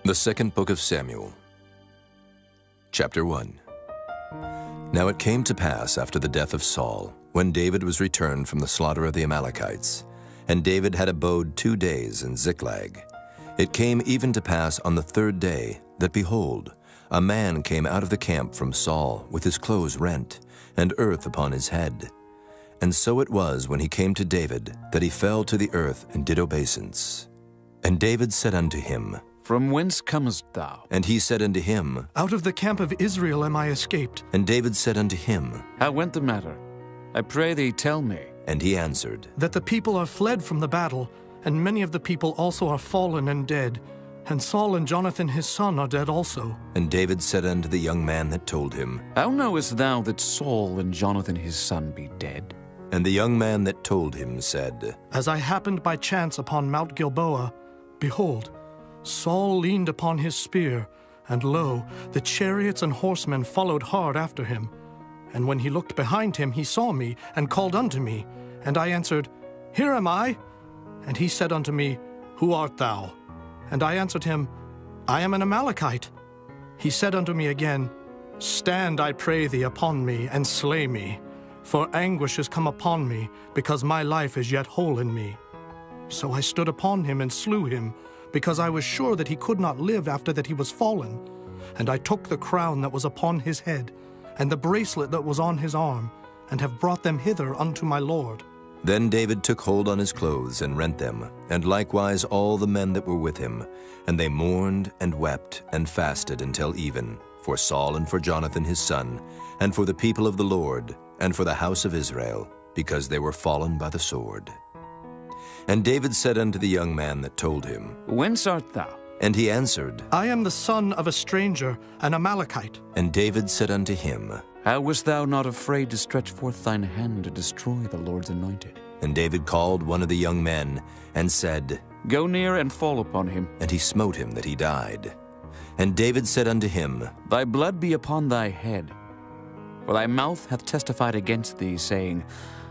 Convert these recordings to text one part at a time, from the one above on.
The second book of Samuel, chapter 1. Now it came to pass after the death of Saul, when David was returned from the slaughter of the Amalekites, and David had abode 2 days in Ziklag. It came even to pass on the 3rd day that, behold, a man came out of the camp from Saul with his clothes rent, and earth upon his head. And so it was when he came to David that he fell to the earth and did obeisance. And David said unto him, From whence comest thou? And he said unto him, Out of the camp of Israel am I escaped. And David said unto him, How went the matter? I pray thee, tell me. And he answered, That the people are fled from the battle, and many of the people also are fallen and dead. And Saul and Jonathan his son are dead also. And David said unto the young man that told him, How knowest thou that Saul and Jonathan his son be dead? And the young man that told him said, As I happened by chance upon Mount Gilboa, behold, Saul leaned upon his spear, and lo, the chariots and horsemen followed hard after him. And when he looked behind him, he saw me, and called unto me. And I answered, Here am I. And he said unto me, Who art thou? And I answered him, I am an Amalekite. He said unto me again, Stand, I pray thee, upon me, and slay me. For anguish is come upon me, because my life is yet whole in me. So I stood upon him and slew him, because I was sure that he could not live after that he was fallen. And I took the crown that was upon his head, and the bracelet that was on his arm, and have brought them hither unto my lord. Then David took hold on his clothes and rent them, and likewise all the men that were with him. And they mourned and wept and fasted until even, for Saul and for Jonathan his son, and for the people of the Lord, and for the house of Israel, because they were fallen by the sword. And David said unto the young man that told him, Whence art thou? And he answered, I am the son of a stranger, an Amalekite. And David said unto him, How wast thou not afraid to stretch forth thine hand to destroy the Lord's anointed? And David called one of the young men, and said, Go near and fall upon him. And he smote him that he died. And David said unto him, Thy blood be upon thy head. For thy mouth hath testified against thee, saying,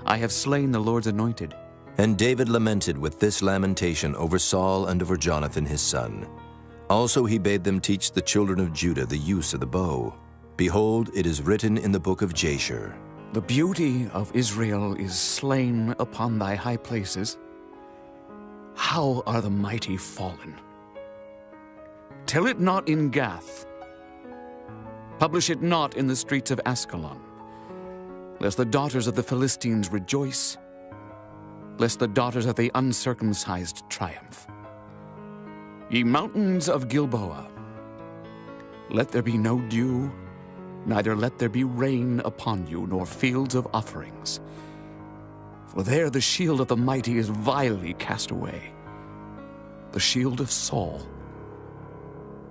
I have slain the Lord's anointed. And David lamented with this lamentation over Saul and over Jonathan his son. Also he bade them teach the children of Judah the use of the bow. Behold, it is written in the book of Jasher, The beauty of Israel is slain upon thy high places. How are the mighty fallen? Tell it not in Gath. Publish it not in the streets of Askelon, lest the daughters of the Philistines rejoice, lest the daughters of the uncircumcised triumph. Ye mountains of Gilboa, let there be no dew, neither let there be rain upon you, nor fields of offerings. For there the shield of the mighty is vilely cast away, the shield of Saul,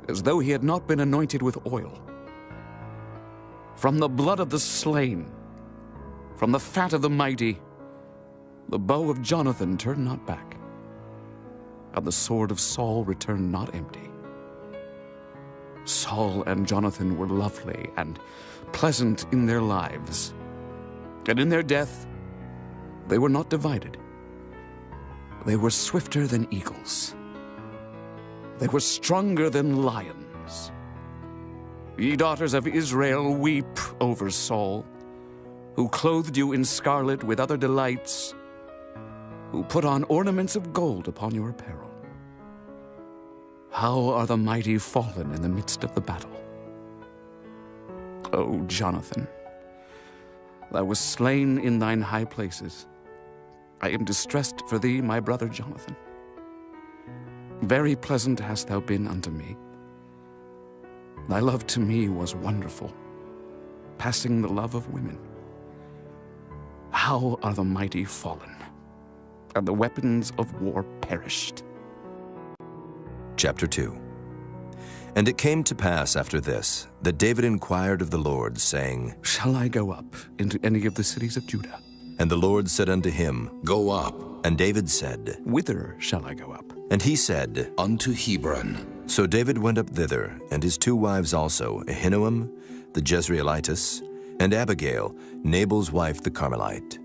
as though he had not been anointed with oil. From the blood of the slain, from the fat of the mighty, the bow of Jonathan turned not back, and the sword of Saul returned not empty. Saul and Jonathan were lovely and pleasant in their lives, and in their death they were not divided. They were swifter than eagles. They were stronger than lions. Ye daughters of Israel, weep over Saul, who clothed you in scarlet with other delights, who put on ornaments of gold upon your apparel. How are the mighty fallen in the midst of the battle? O Jonathan, thou wast slain in thine high places. I am distressed for thee, my brother Jonathan. Very pleasant hast thou been unto me. Thy love to me was wonderful, passing the love of women. How are the mighty fallen, and the weapons of war perished? Chapter 2. And it came to pass after this, that David inquired of the Lord, saying, Shall I go up into any of the cities of Judah? And the Lord said unto him, Go up. And David said, Whither shall I go up? And he said, Unto Hebron. So David went up thither, and his 2 wives also, Ahinoam the Jezreelitess, and Abigail, Nabal's wife the Carmelite.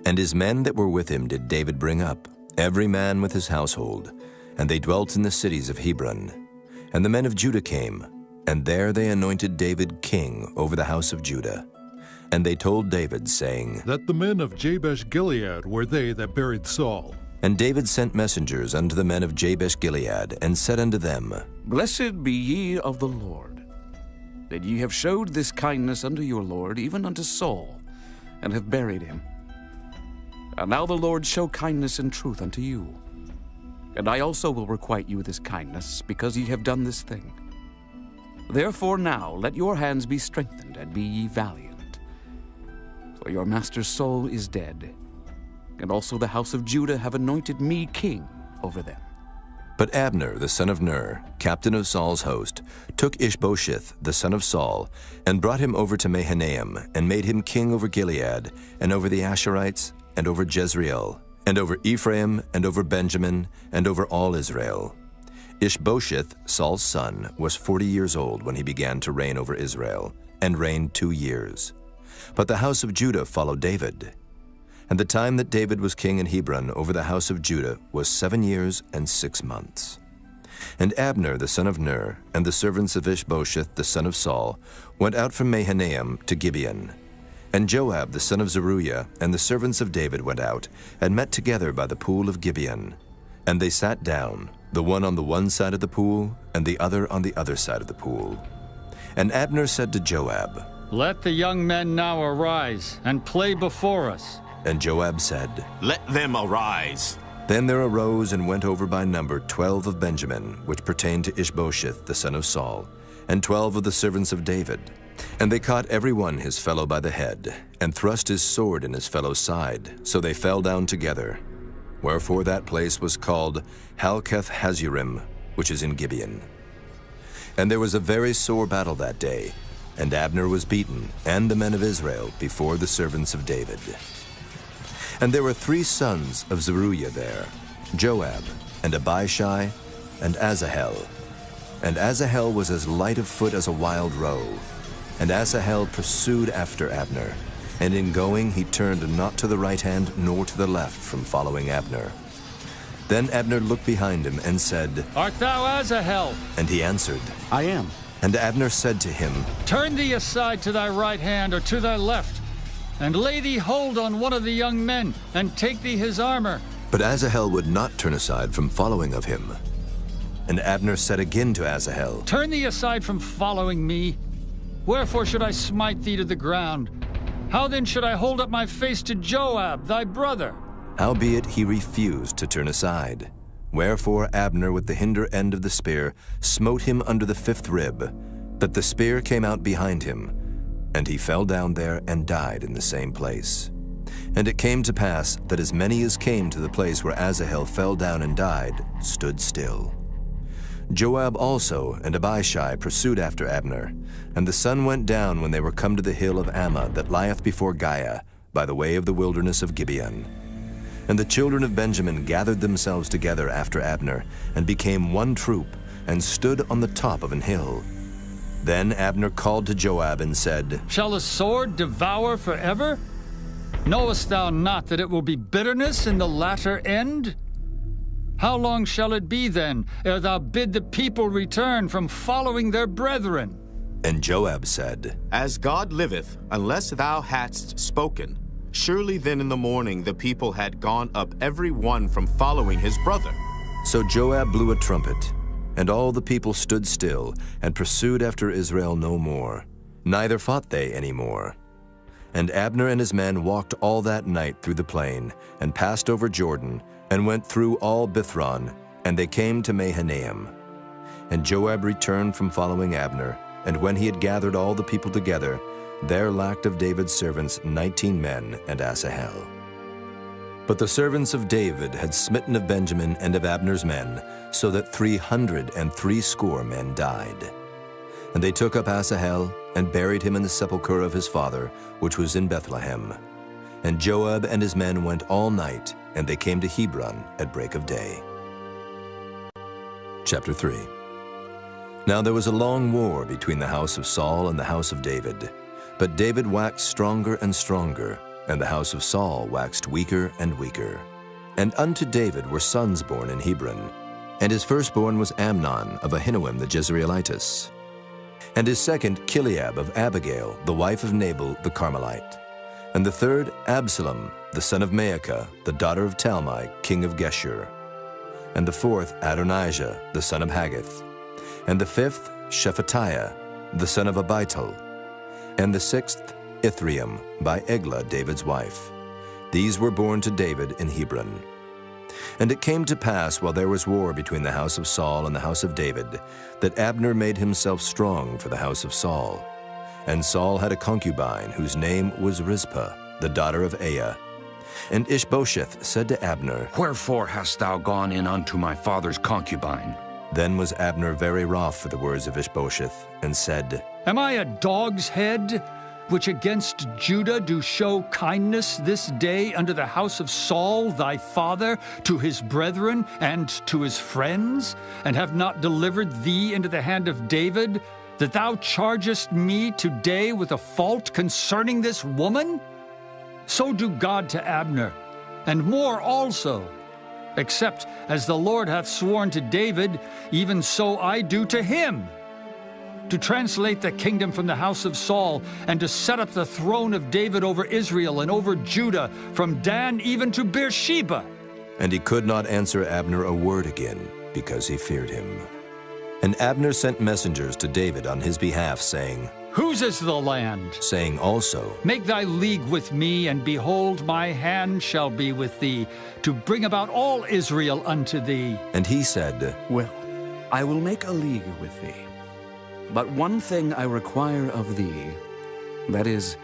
And his men that were with him did David bring up, every man with his household, and they dwelt in the cities of Hebron. And the men of Judah came, and there they anointed David king over the house of Judah. And they told David, saying, That the men of Jabesh-Gilead were they that buried Saul. And David sent messengers unto the men of Jabesh-Gilead, and said unto them, Blessed be ye of the Lord, that ye have showed this kindness unto your Lord, even unto Saul, and have buried him. And now the Lord show kindness and truth unto you. And I also will requite you this kindness, because ye have done this thing. Therefore now let your hands be strengthened, and be ye valiant. For your master's soul is dead, and also the house of Judah have anointed me king over them. But Abner, the son of Ner, captain of Saul's host, took Ishbosheth, the son of Saul, and brought him over to Mahanaim, and made him king over Gilead, and over the Asherites, and over Jezreel, and over Ephraim, and over Benjamin, and over all Israel. Ishbosheth, Saul's son, was 40 years old when he began to reign over Israel, and reigned 2 years. But the house of Judah followed David. And the time that David was king in Hebron over the house of Judah was 7 years and 6 months. And Abner the son of Ner, and the servants of Ishbosheth the son of Saul, went out from Mahanaim to Gibeon. And Joab the son of Zeruiah and the servants of David went out, and met together by the pool of Gibeon. And they sat down, the one on the one side of the pool, and the other on the other side of the pool. And Abner said to Joab, Let the young men now arise, and play before us. And Joab said, Let them arise. Then there arose and went over by number 12 of Benjamin, which pertained to Ishbosheth the son of Saul, and 12 of the servants of David. And they caught every one his fellow by the head, and thrust his sword in his fellow's side, so they fell down together. Wherefore that place was called Halketh-Hazurim, which is in Gibeon. And there was a very sore battle that day, and Abner was beaten, and the men of Israel, before the servants of David. And there were 3 sons of Zeruiah there, Joab, and Abishai, and Asahel. And Asahel was as light of foot as a wild roe. And Asahel pursued after Abner, and in going he turned not to the right hand nor to the left from following Abner. Then Abner looked behind him and said, Art thou Asahel? And he answered, I am. And Abner said to him, Turn thee aside to thy right hand or to thy left, and lay thee hold on one of the young men, and take thee his armor. But Asahel would not turn aside from following of him. And Abner said again to Asahel, Turn thee aside from following me. Wherefore should I smite thee to the ground? How then should I hold up my face to Joab, thy brother? Howbeit he refused to turn aside. Wherefore Abner with the hinder end of the spear smote him under the 5th rib, that the spear came out behind him, and he fell down there and died in the same place. And it came to pass that as many as came to the place where Asahel fell down and died stood still. Joab also and Abishai pursued after Abner, and the sun went down when they were come to the hill of Ammah that lieth before Giah, by the way of the wilderness of Gibeon. And the children of Benjamin gathered themselves together after Abner, and became one troop, and stood on the top of an hill. Then Abner called to Joab and said, Shall a sword devour forever? Knowest thou not that it will be bitterness in the latter end? How long shall it be then, ere thou bid the people return from following their brethren? And Joab said, As God liveth, unless thou hadst spoken, surely then in the morning the people had gone up every one from following his brother. So Joab blew a trumpet, and all the people stood still, and pursued after Israel no more, neither fought they any more. And Abner and his men walked all that night through the plain, and passed over Jordan, and went through all Bithron, and they came to Mahanaim. And Joab returned from following Abner, and when he had gathered all the people together, there lacked of David's servants 19 men and Asahel. But the servants of David had smitten of Benjamin and of Abner's men, so that 360 men died. And they took up Asahel, and buried him in the sepulchre of his father, which was in Bethlehem. And Joab and his men went all night, and they came to Hebron at break of day. Chapter 3. Now there was a long war between the house of Saul and the house of David. But David waxed stronger and stronger, and the house of Saul waxed weaker and weaker. And unto David were sons born in Hebron. And his firstborn was Amnon of Ahinoam the Jezreelitess. And his second, Chileab of Abigail, the wife of Nabal the Carmelite. And the third, Absalom, the son of Maacah, the daughter of Talmai, king of Geshur. And the fourth, Adonijah, the son of Haggith. And the fifth, Shephatiah, the son of Abital. And the sixth, Ithream, by Eglah, David's wife. These were born to David in Hebron. And it came to pass, while there was war between the house of Saul and the house of David, that Abner made himself strong for the house of Saul. And Saul had a concubine, whose name was Rizpah, the daughter of Aiah. And Ishbosheth said to Abner, Wherefore hast thou gone in unto my father's concubine? Then was Abner very wroth for the words of Ishbosheth, and said, Am I a dog's head, which against Judah do show kindness this day unto the house of Saul thy father, to his brethren and to his friends, and have not delivered thee into the hand of David, that thou chargest me today with a fault concerning this woman? So do God to Abner, and more also. Except as the Lord hath sworn to David, even so I do to him, to translate the kingdom from the house of Saul, and to set up the throne of David over Israel and over Judah, from Dan even to Beersheba. And he could not answer Abner a word again, because he feared him. And Abner sent messengers to David on his behalf, saying, Whose is the land? Saying also, Make thy league with me, and behold, my hand shall be with thee, to bring about all Israel unto thee. And he said, Well, I will make a league with thee. But one thing I require of thee, that is,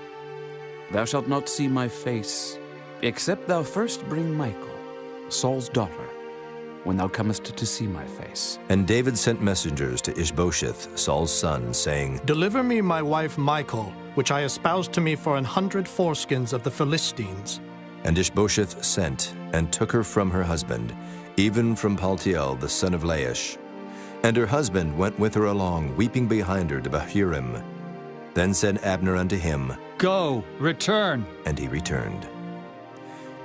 thou shalt not see my face, except thou first bring Michal, Saul's daughter, when thou comest to see my face. And David sent messengers to Ishbosheth, Saul's son, saying, Deliver me my wife Michal, which I espoused to me for 100 foreskins of the Philistines. And Ishbosheth sent, and took her from her husband, even from Paltiel the son of Laish. And her husband went with her along, weeping behind her to Bahurim. Then said Abner unto him, Go, return. And he returned.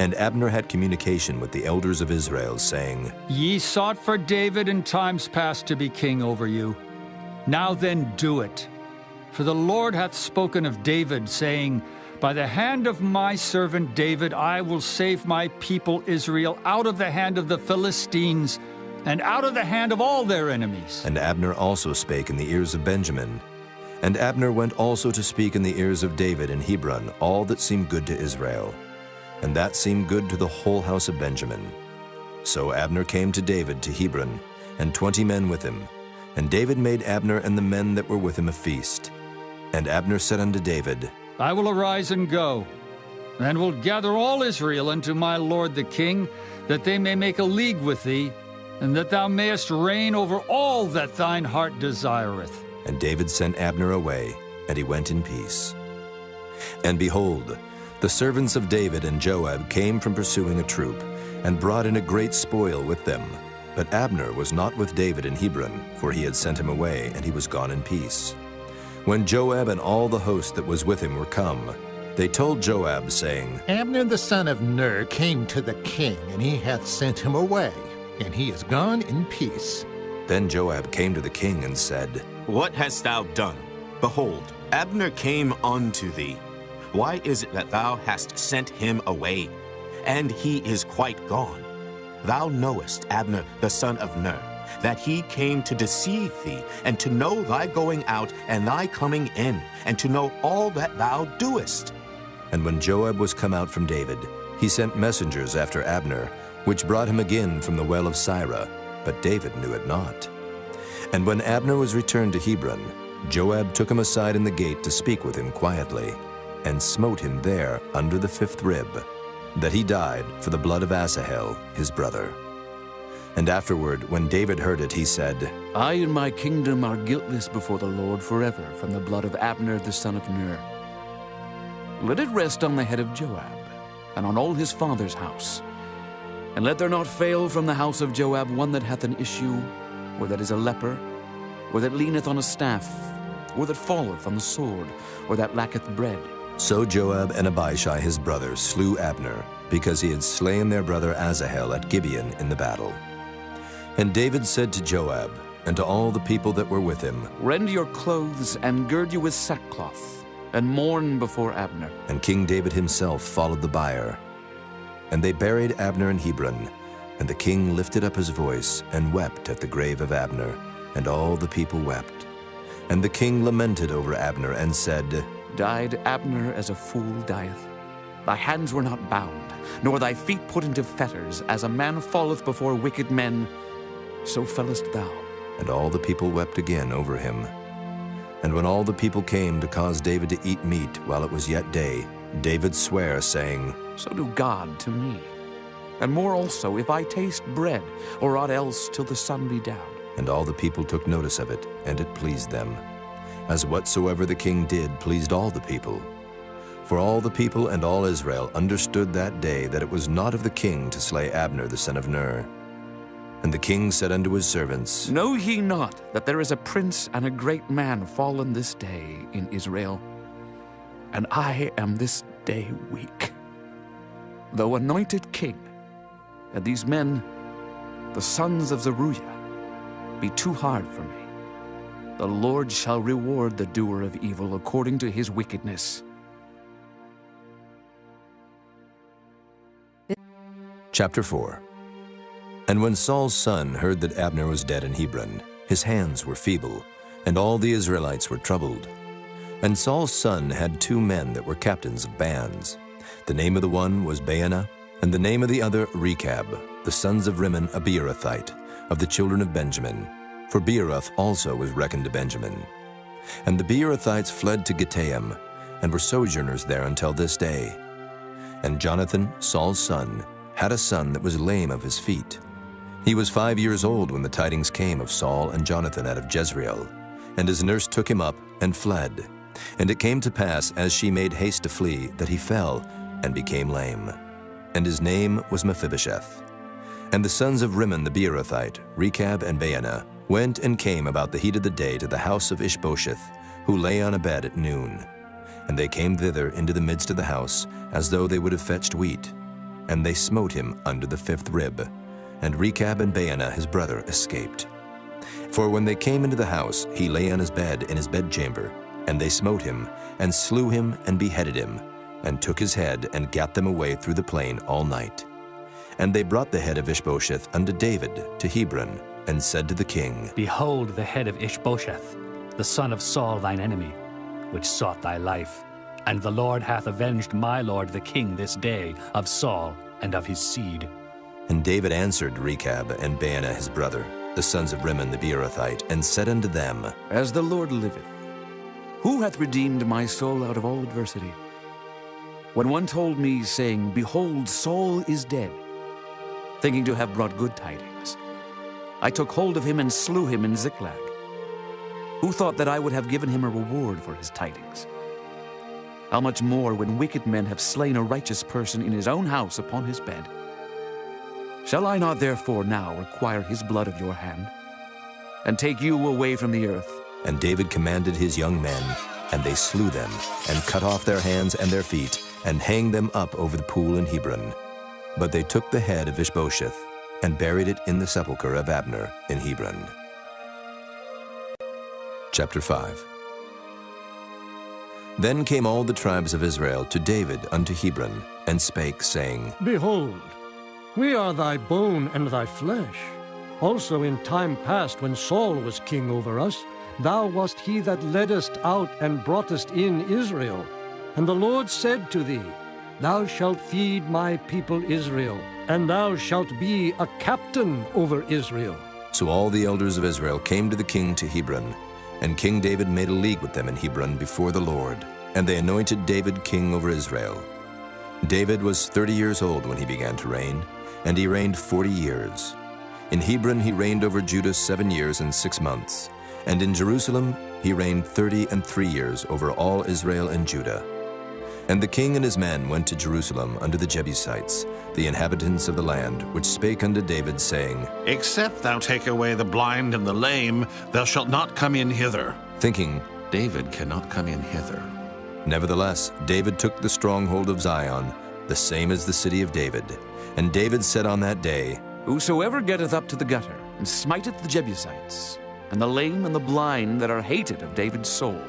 And Abner had communication with the elders of Israel, saying, Ye sought for David in times past to be king over you. Now then do it. For the Lord hath spoken of David, saying, By the hand of my servant David I will save my people Israel out of the hand of the Philistines, and out of the hand of all their enemies. And Abner also spake in the ears of Benjamin. And Abner went also to speak in the ears of David in Hebron all that seemed good to Israel. And that seemed good to the whole house of Benjamin. So Abner came to David to Hebron, and 20 men with him. And David made Abner and the men that were with him a feast. And Abner said unto David, I will arise and go, and will gather all Israel unto my lord the king, that they may make a league with thee, and that thou mayest reign over all that thine heart desireth. And David sent Abner away, and he went in peace. And behold, the servants of David and Joab came from pursuing a troop, and brought in a great spoil with them. But Abner was not with David in Hebron, for he had sent him away, and he was gone in peace. When Joab and all the host that was with him were come, they told Joab, saying, Abner the son of Ner came to the king, and he hath sent him away, and he is gone in peace. Then Joab came to the king and said, What hast thou done? Behold, Abner came unto thee. Why is it that thou hast sent him away, and he is quite gone? Thou knowest Abner the son of Ner, that he came to deceive thee, and to know thy going out and thy coming in, and to know all that thou doest. And when Joab was come out from David, he sent messengers after Abner, which brought him again from the well of Sirah, but David knew it not. And when Abner was returned to Hebron, Joab took him aside in the gate to speak with him quietly, and smote him there under the 5th rib, that he died for the blood of Asahel, his brother. And afterward, when David heard it, he said, I and my kingdom are guiltless before the Lord forever from the blood of Abner the son of Ner. Let it rest on the head of Joab, and on all his father's house. And let there not fail from the house of Joab one that hath an issue, or that is a leper, or that leaneth on a staff, or that falleth on the sword, or that lacketh bread. So Joab and Abishai his brother slew Abner, because he had slain their brother Asahel at Gibeon in the battle. And David said to Joab, and to all the people that were with him, Rend your clothes and gird you with sackcloth, and mourn before Abner. And King David himself followed the bier. And they buried Abner in Hebron, and the king lifted up his voice and wept at the grave of Abner, and all the people wept. And the king lamented over Abner and said, Died Abner as a fool dieth? Thy hands were not bound, nor thy feet put into fetters, as a man falleth before wicked men, so fellest thou. And all the people wept again over him. And when all the people came to cause David to eat meat while it was yet day, David sware, saying, So do God to me, and more also, if I taste bread, or aught else till the sun be down. And all the people took notice of it, and it pleased them, as whatsoever the king did pleased all the people. For all the people and all Israel understood that day that it was not of the king to slay Abner the son of Ner. And the king said unto his servants, Know ye not that there is a prince and a great man fallen this day in Israel? And I am this day weak. Though anointed king, and these men, the sons of Zeruiah, be too hard for me, the Lord shall reward the doer of evil according to his wickedness. Chapter 4. And when Saul's son heard that Abner was dead in Hebron, his hands were feeble, and all the Israelites were troubled. And Saul's son had 2 men that were captains of bands. The name of the one was Baanah, and the name of the other Rechab, the sons of Rimmon a Beerothite, of the children of Benjamin. For Beeroth also was reckoned to Benjamin. And the Beerothites fled to Gittaim, and were sojourners there until this day. And Jonathan, Saul's son, had a son that was lame of his feet. He was 5 years old when the tidings came of Saul and Jonathan out of Jezreel. And his nurse took him up and fled. And it came to pass, as she made haste to flee, that he fell and became lame. And his name was Mephibosheth. And the sons of Rimmon the Beerothite, Rechab and Baanah, went and came about the heat of the day to the house of Ishbosheth, who lay on a bed at noon. And they came thither into the midst of the house, as though they would have fetched wheat. And they smote him under the 5th rib. And Rechab and Baanah his brother escaped. For when they came into the house, he lay on his bed in his bedchamber. And they smote him, and slew him, and beheaded him, and took his head, and gat them away through the plain all night. And they brought the head of Ishbosheth unto David to Hebron, and said to the king, Behold the head of Ishbosheth, the son of Saul thine enemy, which sought thy life. And the Lord hath avenged my lord the king this day of Saul and of his seed. And David answered Rechab and Baanah his brother, the sons of Rimmon the Beerothite, and said unto them, As the Lord liveth, who hath redeemed my soul out of all adversity? When one told me, saying, Behold, Saul is dead, thinking to have brought good tidings, I took hold of him and slew him in Ziklag. Who thought that I would have given him a reward for his tidings? How much more when wicked men have slain a righteous person in his own house upon his bed? Shall I not therefore now require his blood of your hand, and take you away from the earth? And David commanded his young men, and they slew them, and cut off their hands and their feet, and hanged them up over the pool in Hebron. But they took the head of Ishbosheth, and buried it in the sepulchre of Abner in Hebron. Chapter 5. Then came all the tribes of Israel to David unto Hebron, and spake, saying, Behold, we are thy bone and thy flesh. Also in time past, when Saul was king over us, thou wast he that leddest out and broughtest in Israel. And the Lord said to thee, Thou shalt feed my people Israel, and thou shalt be a captain over Israel. So all the elders of Israel came to the king to Hebron, and King David made a league with them in Hebron before the Lord, and they anointed David king over Israel. David was 30 years old when he began to reign, and he reigned 40 years. In Hebron he reigned over Judah 7 years and 6 months, and in Jerusalem he reigned 33 years over all Israel and Judah. And the king and his men went to Jerusalem unto the Jebusites, the inhabitants of the land, which spake unto David, saying, Except thou take away the blind and the lame, thou shalt not come in hither. Thinking, David cannot come in hither. Nevertheless, David took the stronghold of Zion, the same as the city of David. And David said on that day, Whosoever getteth up to the gutter, and smiteth the Jebusites, and the lame and the blind that are hated of David's soul.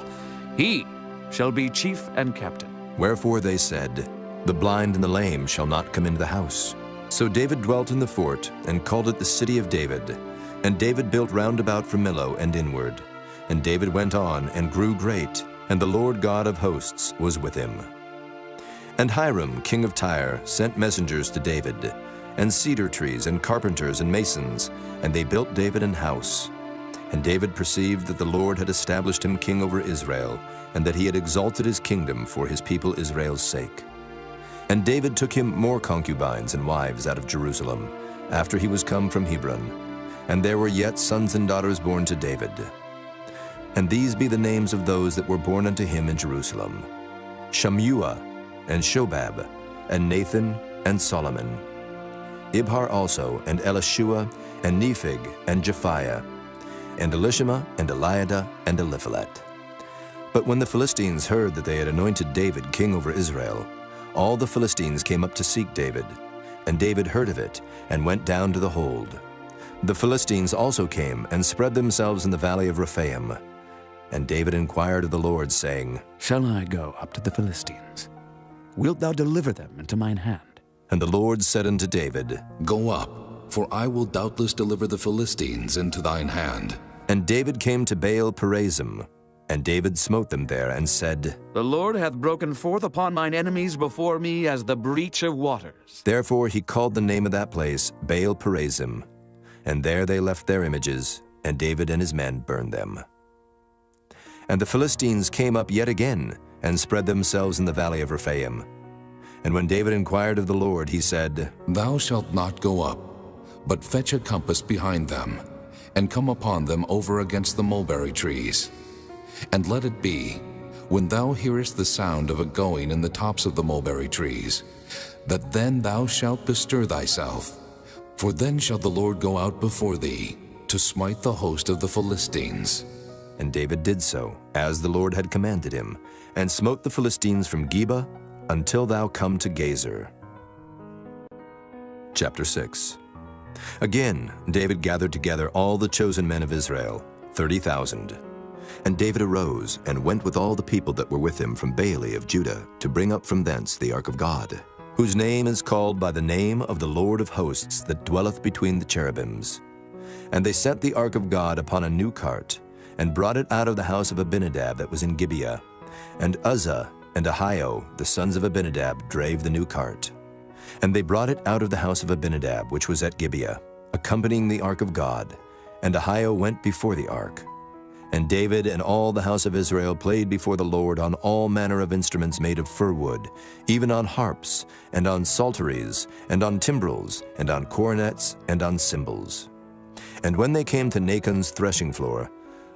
He shall be chief and captain. Wherefore they said, The blind and the lame shall not come into the house. So David dwelt in the fort, and called it the city of David. And David built round about from Millo and inward. And David went on and grew great, and the Lord God of hosts was with him. And Hiram, king of Tyre, sent messengers to David, and cedar trees, and carpenters, and masons, and they built David an house. And David perceived that the Lord had established him king over Israel, and that he had exalted his kingdom for his people Israel's sake. And David took him more concubines and wives out of Jerusalem, after he was come from Hebron. And there were yet sons and daughters born to David. And these be the names of those that were born unto him in Jerusalem: Shammua, and Shobab, and Nathan, and Solomon. Ibhar also, and Elishua, and Nephig, and Japhiah, and Elishama, and Eliada, and Eliphalet. But when the Philistines heard that they had anointed David king over Israel, all the Philistines came up to seek David. And David heard of it, and went down to the hold. The Philistines also came, and spread themselves in the valley of Rephaim. And David inquired of the Lord, saying, Shall I go up to the Philistines? Wilt thou deliver them into mine hand? And the Lord said unto David, Go up, for I will doubtless deliver the Philistines into thine hand. And David came to Baal Perazim, and David smote them there, and said, The Lord hath broken forth upon mine enemies before me as the breach of waters. Therefore he called the name of that place Baal Perazim. And there they left their images, and David and his men burned them. And the Philistines came up yet again, and spread themselves in the valley of Rephaim. And when David inquired of the Lord, he said, Thou shalt not go up, but fetch a compass behind them, and come upon them over against the mulberry trees. And let it be, when thou hearest the sound of a going in the tops of the mulberry trees, that then thou shalt bestir thyself, for then shall the Lord go out before thee, to smite the host of the Philistines. And David did so, as the Lord had commanded him, and smote the Philistines from Geba until thou come to Gazer. Chapter 6. Again David gathered together all the chosen men of Israel, 30,000. And David arose, and went with all the people that were with him from Baale of Judah, to bring up from thence the ark of God, whose name is called by the name of the Lord of hosts that dwelleth between the cherubims. And they set the ark of God upon a new cart, and brought it out of the house of Abinadab that was in Gibeah. And Uzzah and Ahio, the sons of Abinadab, drave the new cart. And they brought it out of the house of Abinadab, which was at Gibeah, accompanying the ark of God. And Ahio went before the ark. And David and all the house of Israel played before the Lord on all manner of instruments made of fir wood, even on harps, and on psalteries, and on timbrels, and on cornets, and on cymbals. And when they came to Nachon's threshing floor,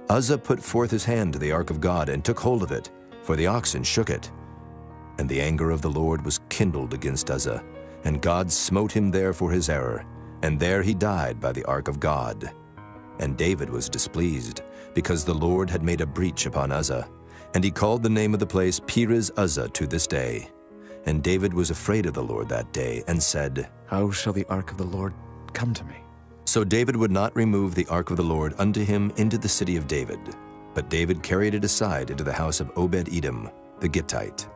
Uzzah put forth his hand to the ark of God, and took hold of it, for the oxen shook it. And the anger of the Lord was kindled against Uzzah, and God smote him there for his error, and there he died by the ark of God. And David was displeased, because the Lord had made a breach upon Uzzah, and he called the name of the place Perez Uzzah to this day. And David was afraid of the Lord that day, and said, How shall the ark of the Lord come to me? So David would not remove the ark of the Lord unto him into the city of David, but David carried it aside into the house of Obed-Edom the Gittite.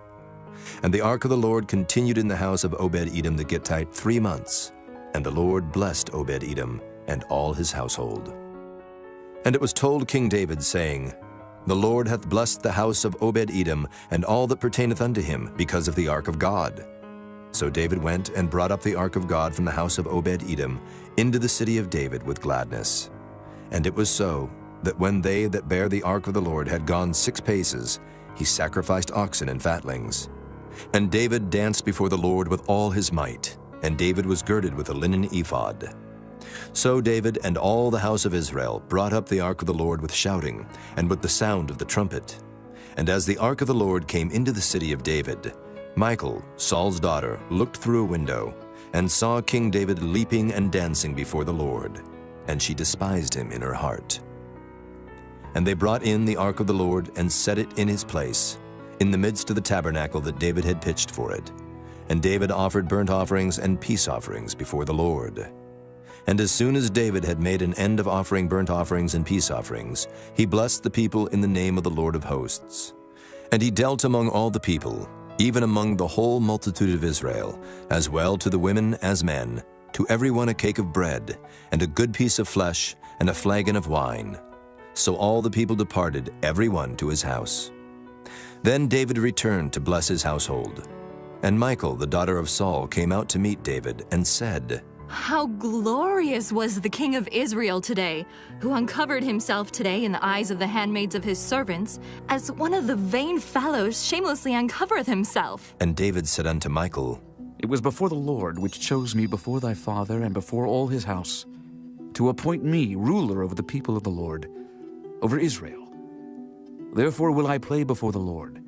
And the ark of the Lord continued in the house of Obed-Edom the Gittite 3 months, and the Lord blessed Obed-Edom and all his household. And it was told King David, saying, The Lord hath blessed the house of Obed-Edom and all that pertaineth unto him, because of the ark of God. So David went and brought up the ark of God from the house of Obed-Edom into the city of David with gladness. And it was so, that when they that bare the ark of the Lord had gone 6 paces, he sacrificed oxen and fatlings. And David danced before the Lord with all his might, and David was girded with a linen ephod. So David and all the house of Israel brought up the ark of the Lord with shouting, and with the sound of the trumpet. And as the ark of the Lord came into the city of David, Michal, Saul's daughter, looked through a window, and saw King David leaping and dancing before the Lord, and she despised him in her heart. And they brought in the ark of the Lord, and set it in his place, in the midst of the tabernacle that David had pitched for it. And David offered burnt offerings and peace offerings before the Lord. And as soon as David had made an end of offering burnt offerings and peace offerings, he blessed the people in the name of the Lord of hosts. And he dealt among all the people, even among the whole multitude of Israel, as well to the women as men, to every one a cake of bread, and a good piece of flesh, and a flagon of wine. So all the people departed, every one to his house. Then David returned to bless his household. And Michal, the daughter of Saul, came out to meet David, and said, "How glorious was the king of Israel today, who uncovered himself today in the eyes of the handmaids of his servants, as one of the vain fellows shamelessly uncovereth himself." And David said unto Michal, "It was before the Lord which chose me before thy father and before all his house, to appoint me ruler over the people of the Lord, over Israel. Therefore will I play before the Lord.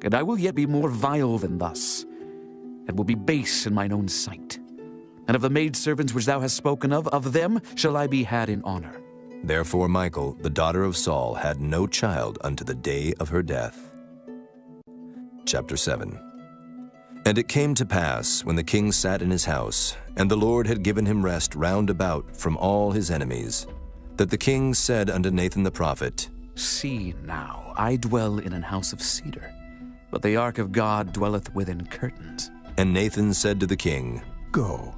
And I will yet be more vile than thus, and will be base in mine own sight. And of the maidservants which thou hast spoken of them shall I be had in honor." Therefore Michal, the daughter of Saul, had no child unto the day of her death. Chapter 7. And it came to pass, when the king sat in his house, and the Lord had given him rest round about from all his enemies, that the king said unto Nathan the prophet, "See now, I dwell in an house of cedar, but the ark of God dwelleth within curtains." And Nathan said to the king, "Go,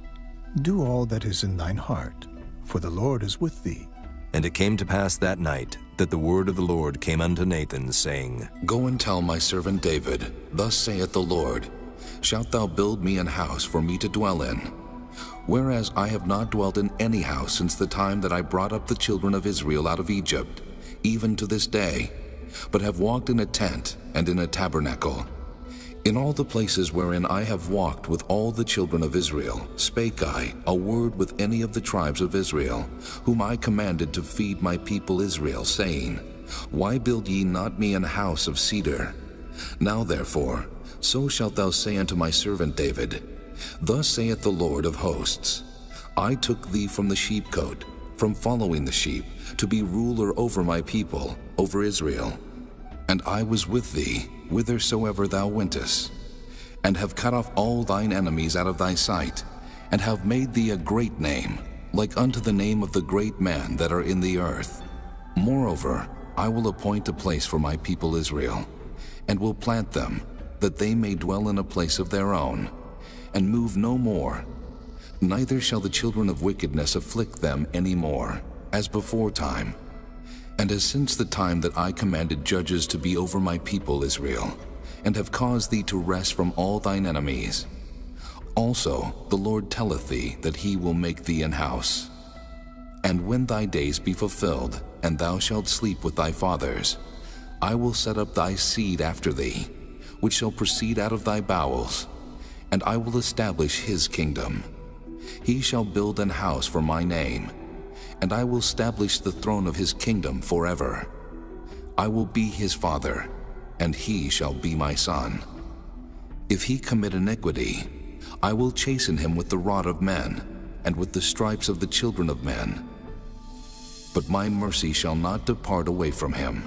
do all that is in thine heart, for the Lord is with thee." And it came to pass that night that the word of the Lord came unto Nathan, saying, Go and tell my servant David, Thus saith the Lord, Shalt thou build me an house for me to dwell in? Whereas I have not dwelt in any house since the time that I brought up the children of Israel out of Egypt, even to this day, but have walked in a tent and in a tabernacle. In all the places wherein I have walked with all the children of Israel, spake I a word with any of the tribes of Israel, whom I commanded to feed my people Israel, saying, Why build ye not me an house of cedar? Now therefore, so shalt thou say unto my servant David, Thus saith the Lord of hosts, I took thee from the sheepcote, from following the sheep, to be ruler over my people, over Israel. And I was with thee, whithersoever thou wentest, and have cut off all thine enemies out of thy sight, and have made thee a great name, like unto the name of the great men that are in the earth. Moreover, I will appoint a place for my people Israel, and will plant them, that they may dwell in a place of their own, and move no more. Neither shall the children of wickedness afflict them any more, as before time, and as since the time that I commanded judges to be over my people Israel, and have caused thee to rest from all thine enemies. Also the Lord telleth thee that he will make thee an house. And when thy days be fulfilled, and thou shalt sleep with thy fathers, I will set up thy seed after thee, which shall proceed out of thy bowels, and I will establish his kingdom. He shall build an house for my name, and I will establish the throne of his kingdom forever. I will be his father, and he shall be my son. If he commit iniquity, I will chasten him with the rod of men, and with the stripes of the children of men. But my mercy shall not depart away from him,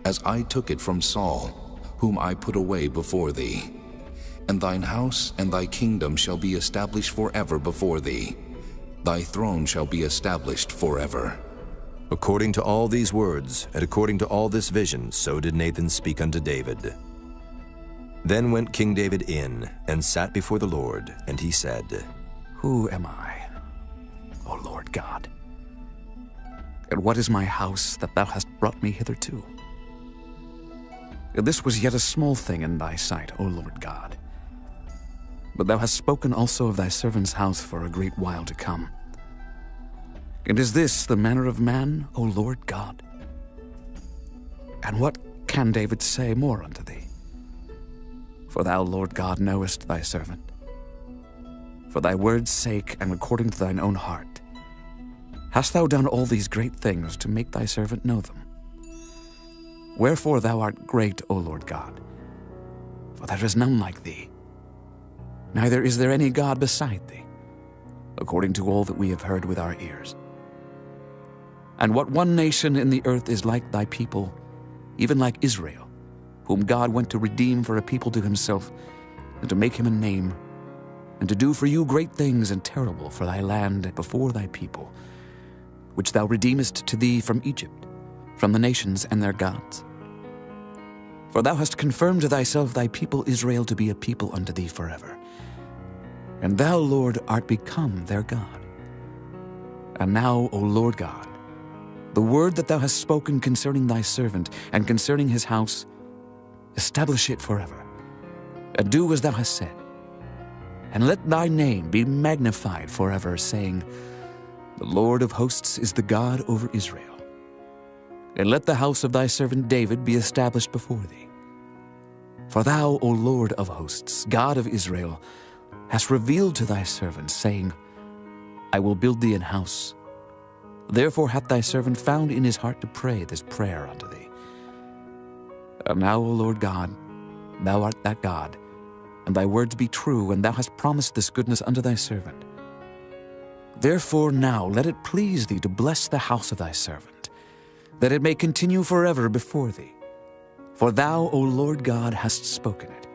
as I took it from Saul, whom I put away before thee. And thine house and thy kingdom shall be established forever before thee. Thy throne shall be established forever. According to all these words, and according to all this vision, so did Nathan speak unto David. Then went King David in, and sat before the Lord, and he said, Who am I, O Lord God? And what is my house that thou hast brought me hitherto? This was yet a small thing in thy sight, O Lord God. But thou hast spoken also of thy servant's house for a great while to come. And is this the manner of man, O Lord God? And what can David say more unto thee? For thou, Lord God, knowest thy servant. For thy word's sake, and according to thine own heart, hast thou done all these great things to make thy servant know them. Wherefore thou art great, O Lord God, for there is none like thee, neither is there any God beside thee, according to all that we have heard with our ears. And what one nation in the earth is like thy people, even like Israel, whom God went to redeem for a people to himself, and to make him a name, and to do for you great things and terrible for thy land before thy people, which thou redeemest to thee from Egypt, from the nations and their gods. For thou hast confirmed to thyself thy people Israel to be a people unto thee forever. And thou, Lord, art become their God. And now, O Lord God, the word that thou hast spoken concerning thy servant and concerning his house, establish it forever, and do as thou hast said. And let thy name be magnified forever, saying, The Lord of hosts is the God over Israel. And let the house of thy servant David be established before thee. For thou, O Lord of hosts, God of Israel, hast revealed to thy servant, saying, I will build thee an house. Therefore hath thy servant found in his heart to pray this prayer unto thee. And now, O Lord God, thou art that God, and thy words be true, and thou hast promised this goodness unto thy servant. Therefore now let it please thee to bless the house of thy servant, that it may continue forever before thee. For thou, O Lord God, hast spoken it.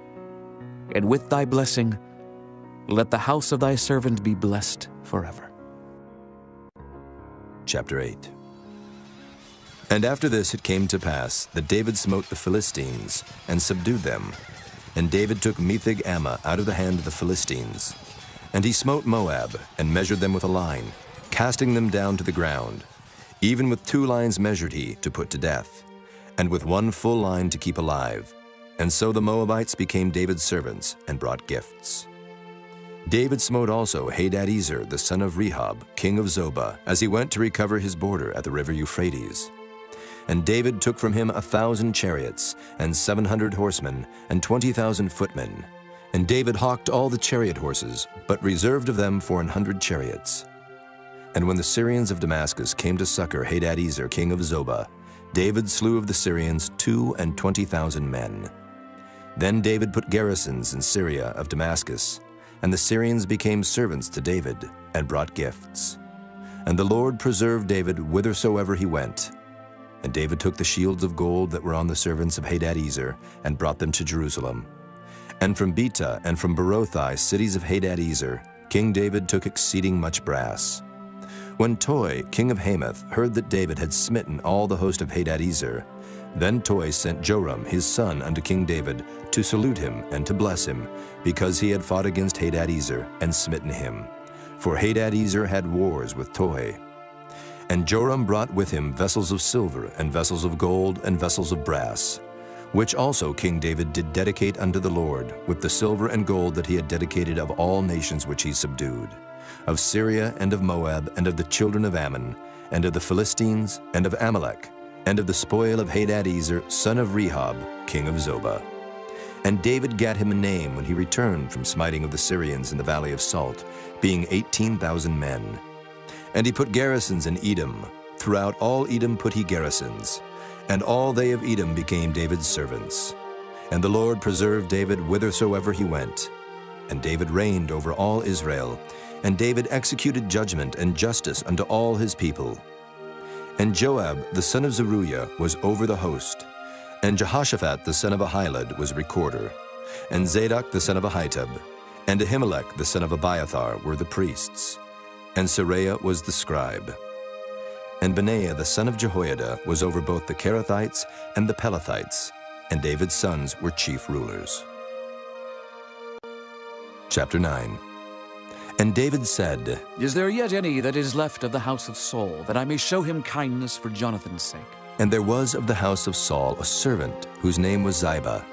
And with thy blessing, let the house of thy servant be blessed forever. Chapter 8. And after this it came to pass that David smote the Philistines and subdued them. And David took Metheg-Ammah out of the hand of the Philistines. And he smote Moab, and measured them with a line, casting them down to the ground. Even with 2 lines measured he, to put to death, and with 1 full line to keep alive. And so the Moabites became David's servants, and brought gifts. David smote also Hadadezer, the son of Rehob, king of Zobah, as he went to recover his border at the river Euphrates. And David took from him 1,000 chariots, and 700 horsemen, and 20,000 footmen. And David hawked all the chariot horses, but reserved of them for 100 chariots. And when the Syrians of Damascus came to succor Hadadezer, king of Zobah, David slew of the Syrians 22,000 men. Then David put garrisons in Syria of Damascus, and the Syrians became servants to David, and brought gifts. And the Lord preserved David whithersoever he went. And David took the shields of gold that were on the servants of Hadadezer, and brought them to Jerusalem. And from Betah and from Berothai, cities of Hadadezer, King David took exceeding much brass. When Toi, king of Hamath, heard that David had smitten all the host of Hadadezer, then Toi sent Joram his son unto King David to salute him and to bless him, because he had fought against Hadadezer and smitten him. For Hadadezer had wars with Toi. And Joram brought with him vessels of silver, and vessels of gold, and vessels of brass, which also King David did dedicate unto the Lord, with the silver and gold that he had dedicated of all nations which he subdued, of Syria, and of Moab, and of the children of Ammon, and of the Philistines, and of Amalek, and of the spoil of Hadadezer, son of Rehob, king of Zobah. And David gat him a name when he returned from smiting of the Syrians in the valley of Salt, being 18,000 men. And he put garrisons in Edom. Throughout all Edom put he garrisons. And all they of Edom became David's servants. And the Lord preserved David whithersoever he went. And David reigned over all Israel. And David executed judgment and justice unto all his people. And Joab the son of Zeruiah was over the host. And Jehoshaphat the son of Ahilud was recorder. And Zadok the son of Ahitub, and Ahimelech the son of Abiathar were the priests. And Seraiah was the scribe. And Benaiah the son of Jehoiada was over both the Kerethites and the Pelethites, and David's sons were chief rulers. Chapter 9. And David said, Is there yet any that is left of the house of Saul, that I may show him kindness for Jonathan's sake? And there was of the house of Saul a servant, whose name was Ziba.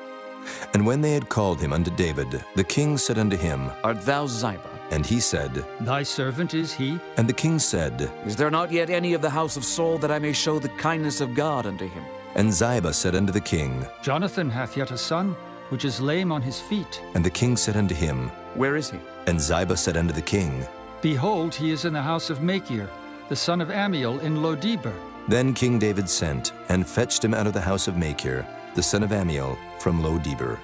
And when they had called him unto David, the king said unto him, Art thou Ziba? And he said, Thy servant is he. And the king said, Is there not yet any of the house of Saul, that I may show the kindness of God unto him? And Ziba said unto the king, Jonathan hath yet a son, which is lame on his feet. And the king said unto him, Where is he? And Ziba said unto the king, Behold, he is in the house of Machir, the son of Ammiel in Lo-debar. Then King David sent, and fetched him out of the house of Machir, the son of Ammiel, from Lo-debar.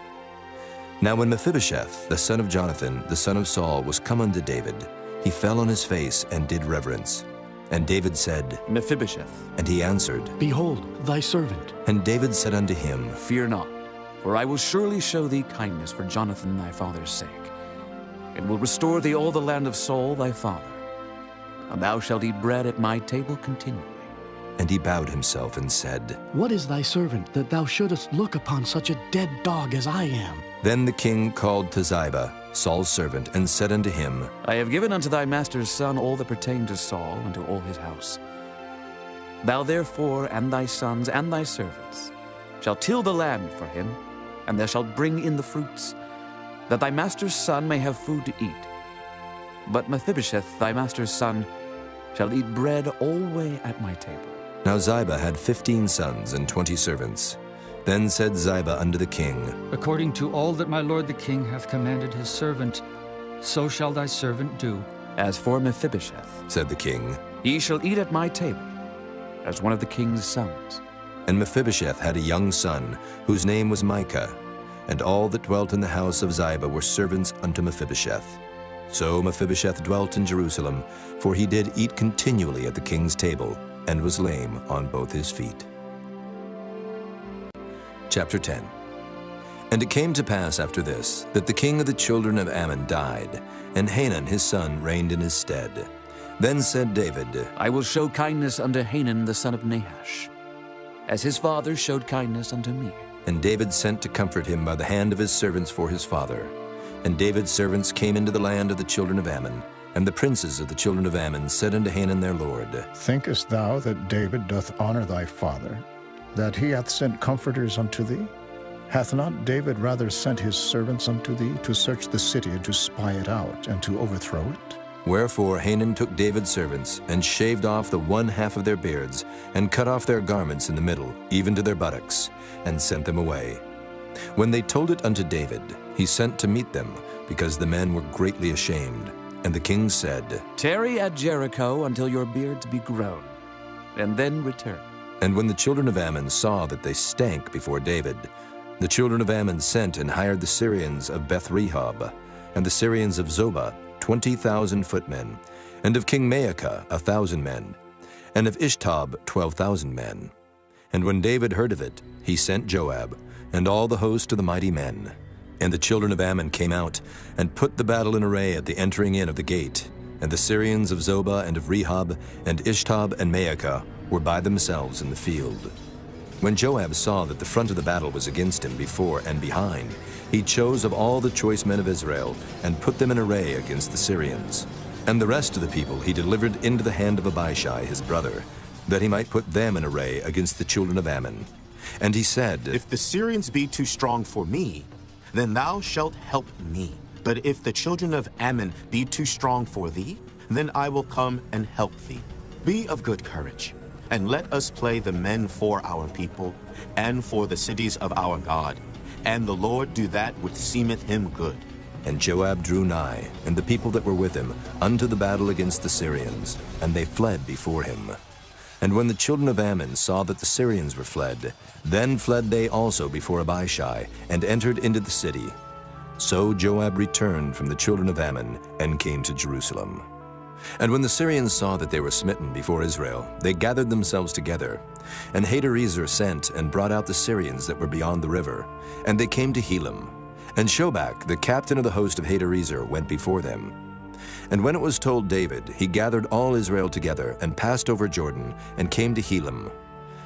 Now when Mephibosheth, the son of Jonathan, the son of Saul, was come unto David, he fell on his face and did reverence. And David said, Mephibosheth. And he answered, Behold, thy servant. And David said unto him, Fear not, for I will surely show thee kindness for Jonathan thy father's sake. and will restore thee all the land of Saul thy father. And thou shalt eat bread at my table continually. And he bowed himself and said, What is thy servant, that thou shouldest look upon such a dead dog as I am? Then the king called to Ziba, Saul's servant, and said unto him, I have given unto thy master's son all that pertained to Saul and to all his house. Thou therefore and thy sons and thy servants shalt till the land for him, and thou shalt bring in the fruits, that thy master's son may have food to eat. But Mephibosheth, thy master's son, shall eat bread alway at my table. Now Ziba had 15 sons and 20 servants. Then said Ziba unto the king, According to all that my lord the king hath commanded his servant, so shall thy servant do. As for Mephibosheth, said the king, he shall eat at my table, as one of the king's sons. And Mephibosheth had a young son, whose name was Micah, and all that dwelt in the house of Ziba were servants unto Mephibosheth. So Mephibosheth dwelt in Jerusalem, for he did eat continually at the king's table, and was lame on both his feet. Chapter 10. And it came to pass after this, that the king of the children of Ammon died, and Hanun his son reigned in his stead. Then said David, I will show kindness unto Hanun the son of Nahash, as his father showed kindness unto me. And David sent to comfort him by the hand of his servants for his father. And David's servants came into the land of the children of Ammon, and the princes of the children of Ammon said unto Hanun their lord, Thinkest thou that David doth honor thy father, that he hath sent comforters unto thee? Hath not David rather sent his servants unto thee to search the city and to spy it out and to overthrow it? Wherefore Hanun took David's servants, and shaved off the one half of their beards, and cut off their garments in the middle, even to their buttocks, and sent them away. When they told it unto David, he sent to meet them, because the men were greatly ashamed. And the king said, Tarry at Jericho until your beards be grown, and then return. And when the children of Ammon saw that they stank before David, the children of Ammon sent and hired the Syrians of Beth-rehob, and the Syrians of Zobah, 20,000 footmen, and of King Maacah 1,000 men, and of Ishtob 12,000 men. And when David heard of it, he sent Joab, and all the host of the mighty men. And the children of Ammon came out, and put the battle in array at the entering in of the gate. And the Syrians of Zobah and of Rehob, and Ishtob and Maacah, were by themselves in the field. When Joab saw that the front of the battle was against him before and behind, he chose of all the choice men of Israel, and put them in array against the Syrians. And the rest of the people he delivered into the hand of Abishai his brother, that he might put them in array against the children of Ammon. And he said, If the Syrians be too strong for me, then thou shalt help me. But if the children of Ammon be too strong for thee, then I will come and help thee. Be of good courage, and let us play the men for our people, and for the cities of our God. And the Lord do that which seemeth him good. And Joab drew nigh, and the people that were with him, unto the battle against the Syrians, and they fled before him. And when the children of Ammon saw that the Syrians were fled, then fled they also before Abishai, and entered into the city. So Joab returned from the children of Ammon, and came to Jerusalem. And when the Syrians saw that they were smitten before Israel, they gathered themselves together. And Hadarezer sent and brought out the Syrians that were beyond the river, and they came to Helam. And Shobach, the captain of the host of Hadarezer, went before them. And when it was told David, he gathered all Israel together, and passed over Jordan, and came to Helam.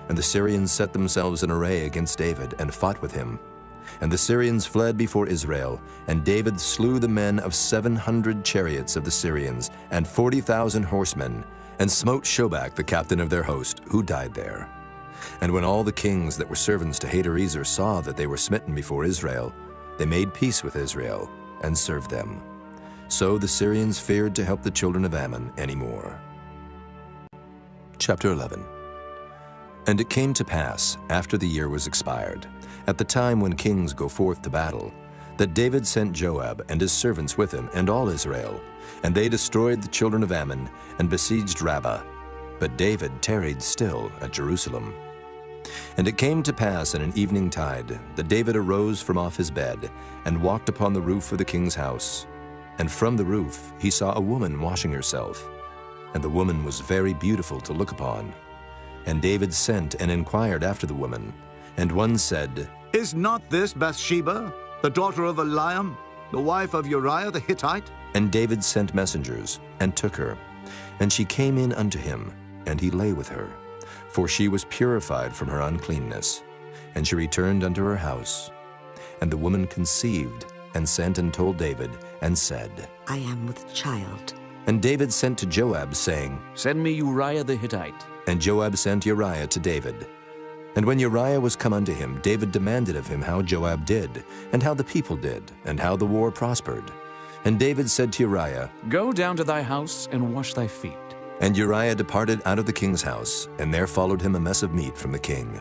And the Syrians set themselves in array against David, and fought with him. And the Syrians fled before Israel, and David slew the men of 700 chariots of the Syrians, and 40,000 horsemen, and smote Shobach the captain of their host, who died there. And when all the kings that were servants to Hadarezer saw that they were smitten before Israel, they made peace with Israel, and served them. So the Syrians feared to help the children of Ammon any more. Chapter 11. And it came to pass, after the year was expired, at the time when kings go forth to battle, that David sent Joab and his servants with him and all Israel, and they destroyed the children of Ammon and besieged Rabbah. But David tarried still at Jerusalem. And it came to pass in an evening tide that David arose from off his bed and walked upon the roof of the king's house. And from the roof he saw a woman washing herself, and the woman was very beautiful to look upon. And David sent and inquired after the woman. And one said, Is not this Bathsheba, the daughter of Eliam, the wife of Uriah the Hittite? And David sent messengers, and took her. And she came in unto him, and he lay with her. For she was purified from her uncleanness. And she returned unto her house. And the woman conceived, and sent and told David, and said, I am with child. And David sent to Joab, saying, Send me Uriah the Hittite. And Joab sent Uriah to David. And when Uriah was come unto him, David demanded of him how Joab did, and how the people did, and how the war prospered. And David said to Uriah, Go down to thy house and wash thy feet. And Uriah departed out of the king's house, and there followed him a mess of meat from the king.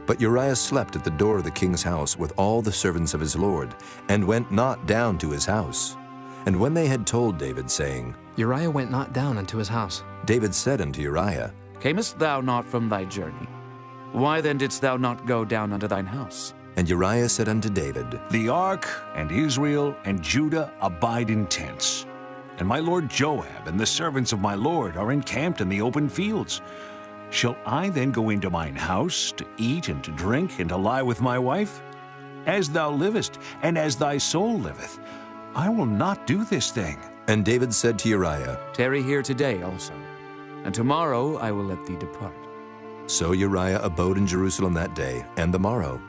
But Uriah slept at the door of the king's house with all the servants of his lord, and went not down to his house. And when they had told David, saying, Uriah went not down unto his house, David said unto Uriah, Camest thou not from thy journey? Why then didst thou not go down unto thine house? And Uriah said unto David, The ark and Israel and Judah abide in tents, and my lord Joab and the servants of my lord are encamped in the open fields. Shall I then go into mine house to eat and to drink and to lie with my wife? As thou livest, and as thy soul liveth, I will not do this thing. And David said to Uriah, Tarry here today also, and tomorrow I will let thee depart. So Uriah abode in Jerusalem that day and the morrow.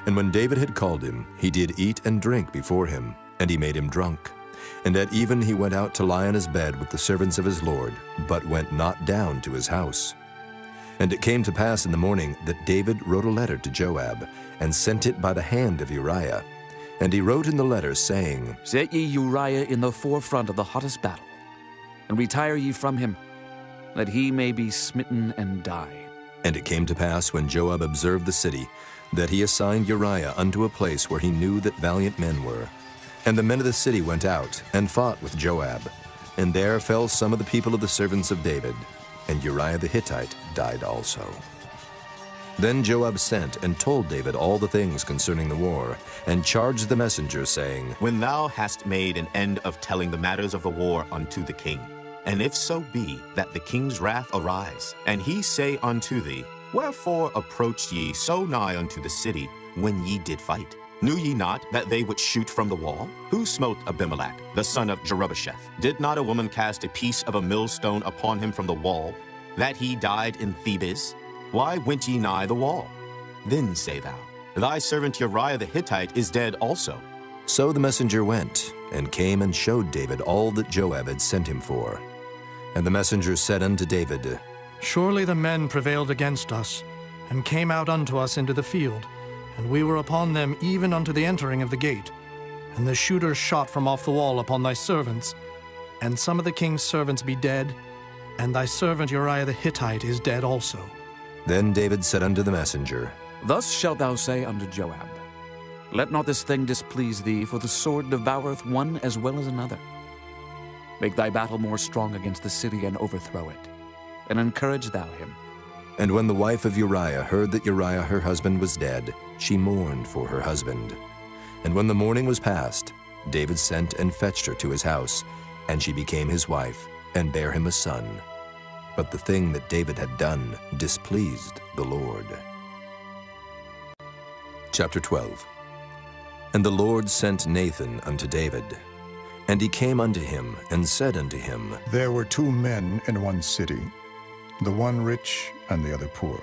And when David had called him, he did eat and drink before him, and he made him drunk. And at even he went out to lie on his bed with the servants of his lord, but went not down to his house. And it came to pass in the morning that David wrote a letter to Joab, and sent it by the hand of Uriah. And he wrote in the letter, saying, Set ye Uriah in the forefront of the hottest battle, and retire ye from him, that he may be smitten and die. And it came to pass, when Joab observed the city, that he assigned Uriah unto a place where he knew that valiant men were. And the men of the city went out, and fought with Joab. And there fell some of the people of the servants of David, and Uriah the Hittite died also. Then Joab sent and told David all the things concerning the war, and charged the messenger, saying, When thou hast made an end of telling the matters of the war unto the king, and if so be that the king's wrath arise, and he say unto thee, Wherefore approached ye so nigh unto the city when ye did fight? Knew ye not that they would shoot from the wall? Who smote Abimelech, the son of Jerubbesheth? Did not a woman cast a piece of a millstone upon him from the wall, that he died in Thebes? Why went ye nigh the wall? Then say thou, Thy servant Uriah the Hittite is dead also. So the messenger went, and came and showed David all that Joab had sent him for. And the messenger said unto David, Surely the men prevailed against us, and came out unto us into the field, and we were upon them even unto the entering of the gate. And the shooters shot from off the wall upon thy servants, and some of the king's servants be dead, and thy servant Uriah the Hittite is dead also. Then David said unto the messenger, Thus shalt thou say unto Joab, Let not this thing displease thee, for the sword devoureth one as well as another. Make thy battle more strong against the city, and overthrow it, and encourage thou him. And when the wife of Uriah heard that Uriah her husband was dead, she mourned for her husband. And when the morning was past, David sent and fetched her to his house, and she became his wife, and bare him a son. But the thing that David had done displeased the Lord. Chapter 12. And the Lord sent Nathan unto David. And he came unto him, and said unto him, There were 2 men in one city, the one rich and the other poor.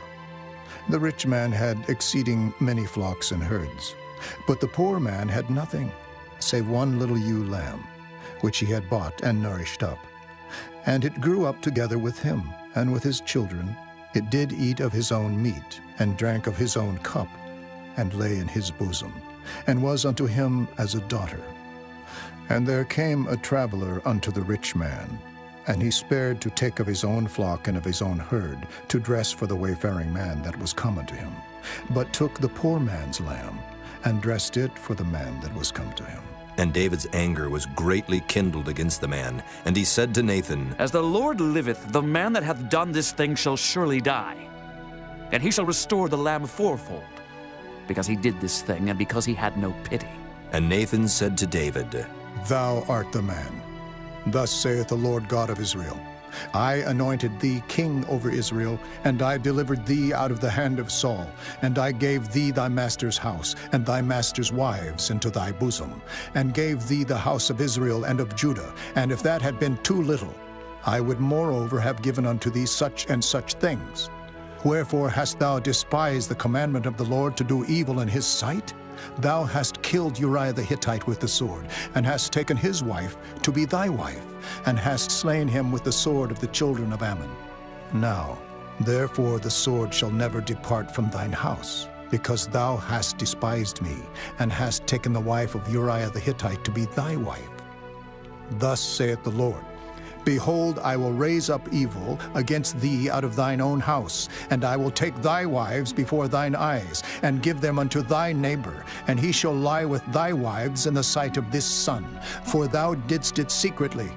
The rich man had exceeding many flocks and herds, but the poor man had nothing, save one little ewe lamb, which he had bought and nourished up. And it grew up together with him, and with his children. It did eat of his own meat, and drank of his own cup, and lay in his bosom, and was unto him as a daughter. And there came a traveler unto the rich man, and he spared to take of his own flock and of his own herd, to dress for the wayfaring man that was come unto him, but took the poor man's lamb, and dressed it for the man that was come to him. And David's anger was greatly kindled against the man, and he said to Nathan, As the Lord liveth, the man that hath done this thing shall surely die, and he shall restore the lamb fourfold, because he did this thing, and because he had no pity. And Nathan said to David, Thou art the man. Thus saith the Lord God of Israel, I anointed thee king over Israel, and I delivered thee out of the hand of Saul, and I gave thee thy master's house, and thy master's wives into thy bosom, and gave thee the house of Israel and of Judah. And if that had been too little, I would moreover have given unto thee such and such things. Wherefore hast thou despised the commandment of the Lord to do evil in his sight? Thou hast killed Uriah the Hittite with the sword, and hast taken his wife to be thy wife, and hast slain him with the sword of the children of Ammon. Now, therefore the sword shall never depart from thine house, because thou hast despised me, and hast taken the wife of Uriah the Hittite to be thy wife. Thus saith the Lord, Behold, I will raise up evil against thee out of thine own house, and I will take thy wives before thine eyes, and give them unto thy neighbor, and he shall lie with thy wives in the sight of this sun, for thou didst it secretly.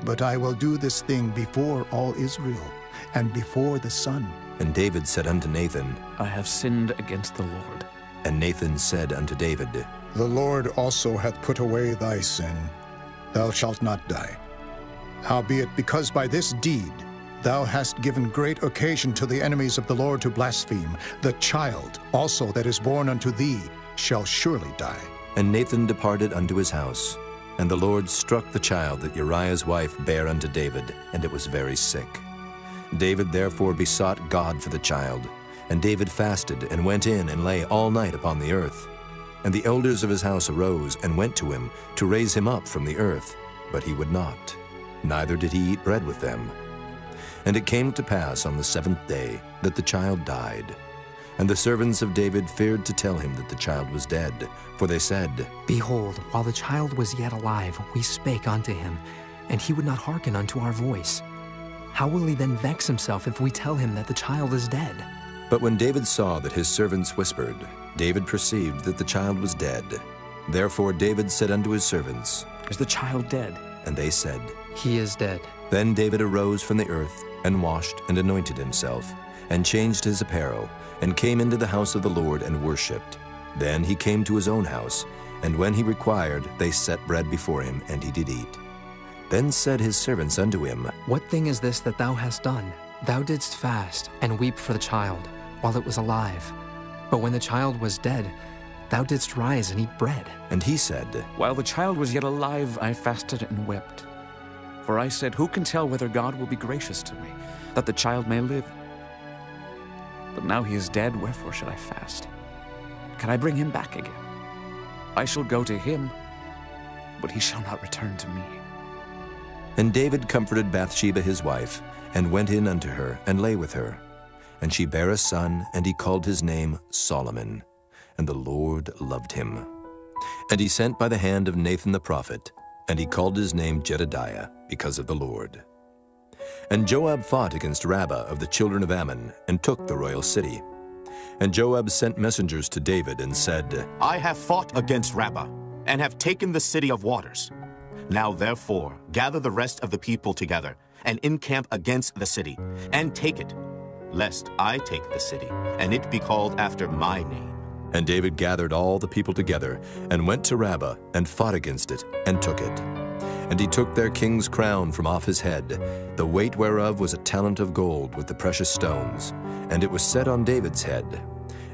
But I will do this thing before all Israel, and before the sun. And David said unto Nathan, I have sinned against the Lord. And Nathan said unto David, The Lord also hath put away thy sin. Thou shalt not die. Howbeit, because by this deed thou hast given great occasion to the enemies of the Lord to blaspheme, the child also that is born unto thee shall surely die. And Nathan departed unto his house. And the Lord struck the child that Uriah's wife bare unto David, and it was very sick. David therefore besought God for the child. And David fasted, and went in and lay all night upon the earth. And the elders of his house arose, and went to him, to raise him up from the earth. But he would not, neither did he eat bread with them. And it came to pass on the 7th day that the child died. And the servants of David feared to tell him that the child was dead, for they said, Behold, while the child was yet alive, we spake unto him, and he would not hearken unto our voice. How will he then vex himself if we tell him that the child is dead? But when David saw that his servants whispered, David perceived that the child was dead. Therefore David said unto his servants, Is the child dead? And they said, He is dead. Then David arose from the earth, and washed and anointed himself, and changed his apparel, and came into the house of the Lord and worshipped. Then he came to his own house, and when he required, they set bread before him, and he did eat. Then said his servants unto him, What thing is this that thou hast done? Thou didst fast, and weep for the child, while it was alive. But when the child was dead, thou didst rise and eat bread. And he said, While the child was yet alive, I fasted and wept. For I said, Who can tell whether God will be gracious to me, that the child may live? But now he is dead, wherefore should I fast? Can I bring him back again? I shall go to him, but he shall not return to me. And David comforted Bathsheba his wife, and went in unto her, and lay with her. And she bare a son, and he called his name Solomon. And the Lord loved him. And he sent by the hand of Nathan the prophet, and he called his name Jedediah, because of the Lord. And Joab fought against Rabbah of the children of Ammon, and took the royal city. And Joab sent messengers to David, and said, I have fought against Rabbah, and have taken the city of waters. Now therefore gather the rest of the people together, and encamp against the city, and take it, lest I take the city, and it be called after my name. And David gathered all the people together, and went to Rabbah, and fought against it, and took it. And he took their king's crown from off his head, the weight whereof was a talent of gold with the precious stones, and it was set on David's head.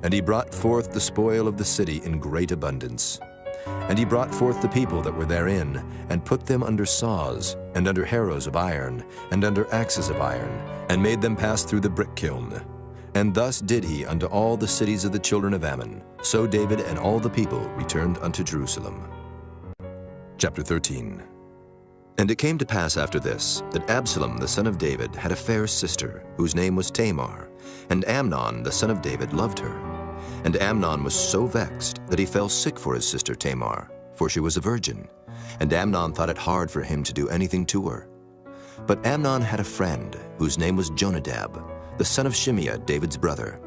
And he brought forth the spoil of the city in great abundance. And he brought forth the people that were therein, and put them under saws, and under harrows of iron, and under axes of iron, and made them pass through the brick kiln. And thus did he unto all the cities of the children of Ammon. So David and all the people returned unto Jerusalem. Chapter 13. And it came to pass after this, that Absalom the son of David had a fair sister, whose name was Tamar. And Amnon the son of David loved her. And Amnon was so vexed that he fell sick for his sister Tamar, for she was a virgin. And Amnon thought it hard for him to do anything to her. But Amnon had a friend, whose name was Jonadab, the son of Shimeah, David's brother.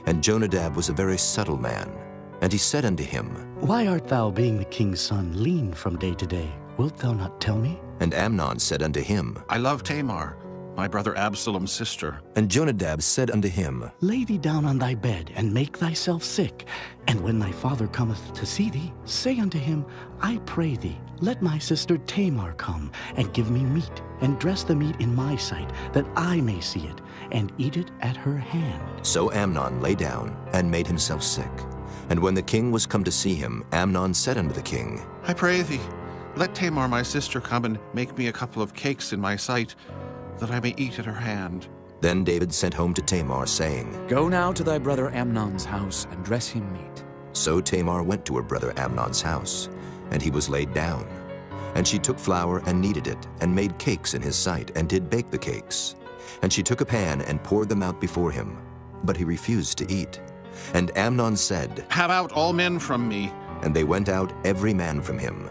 And Jonadab was a very subtle man. And he said unto him, Why art thou, being the king's son, lean from day to day? Wilt thou not tell me? And Amnon said unto him, I love Tamar, my brother Absalom's sister. And Jonadab said unto him, Lay thee down on thy bed, and make thyself sick. And when thy father cometh to see thee, say unto him, I pray thee, let my sister Tamar come, and give me meat, and dress the meat in my sight, that I may see it, and eat it at her hand. So Amnon lay down, and made himself sick. And when the king was come to see him, Amnon said unto the king, I pray thee, let Tamar my sister come and make me a couple of cakes in my sight, that I may eat at her hand. Then David sent home to Tamar, saying, Go now to thy brother Amnon's house, and dress him meat. So Tamar went to her brother Amnon's house, and he was laid down. And she took flour and kneaded it, and made cakes in his sight, and did bake the cakes. And she took a pan and poured them out before him, but he refused to eat. And Amnon said, Have out all men from me. And they went out every man from him.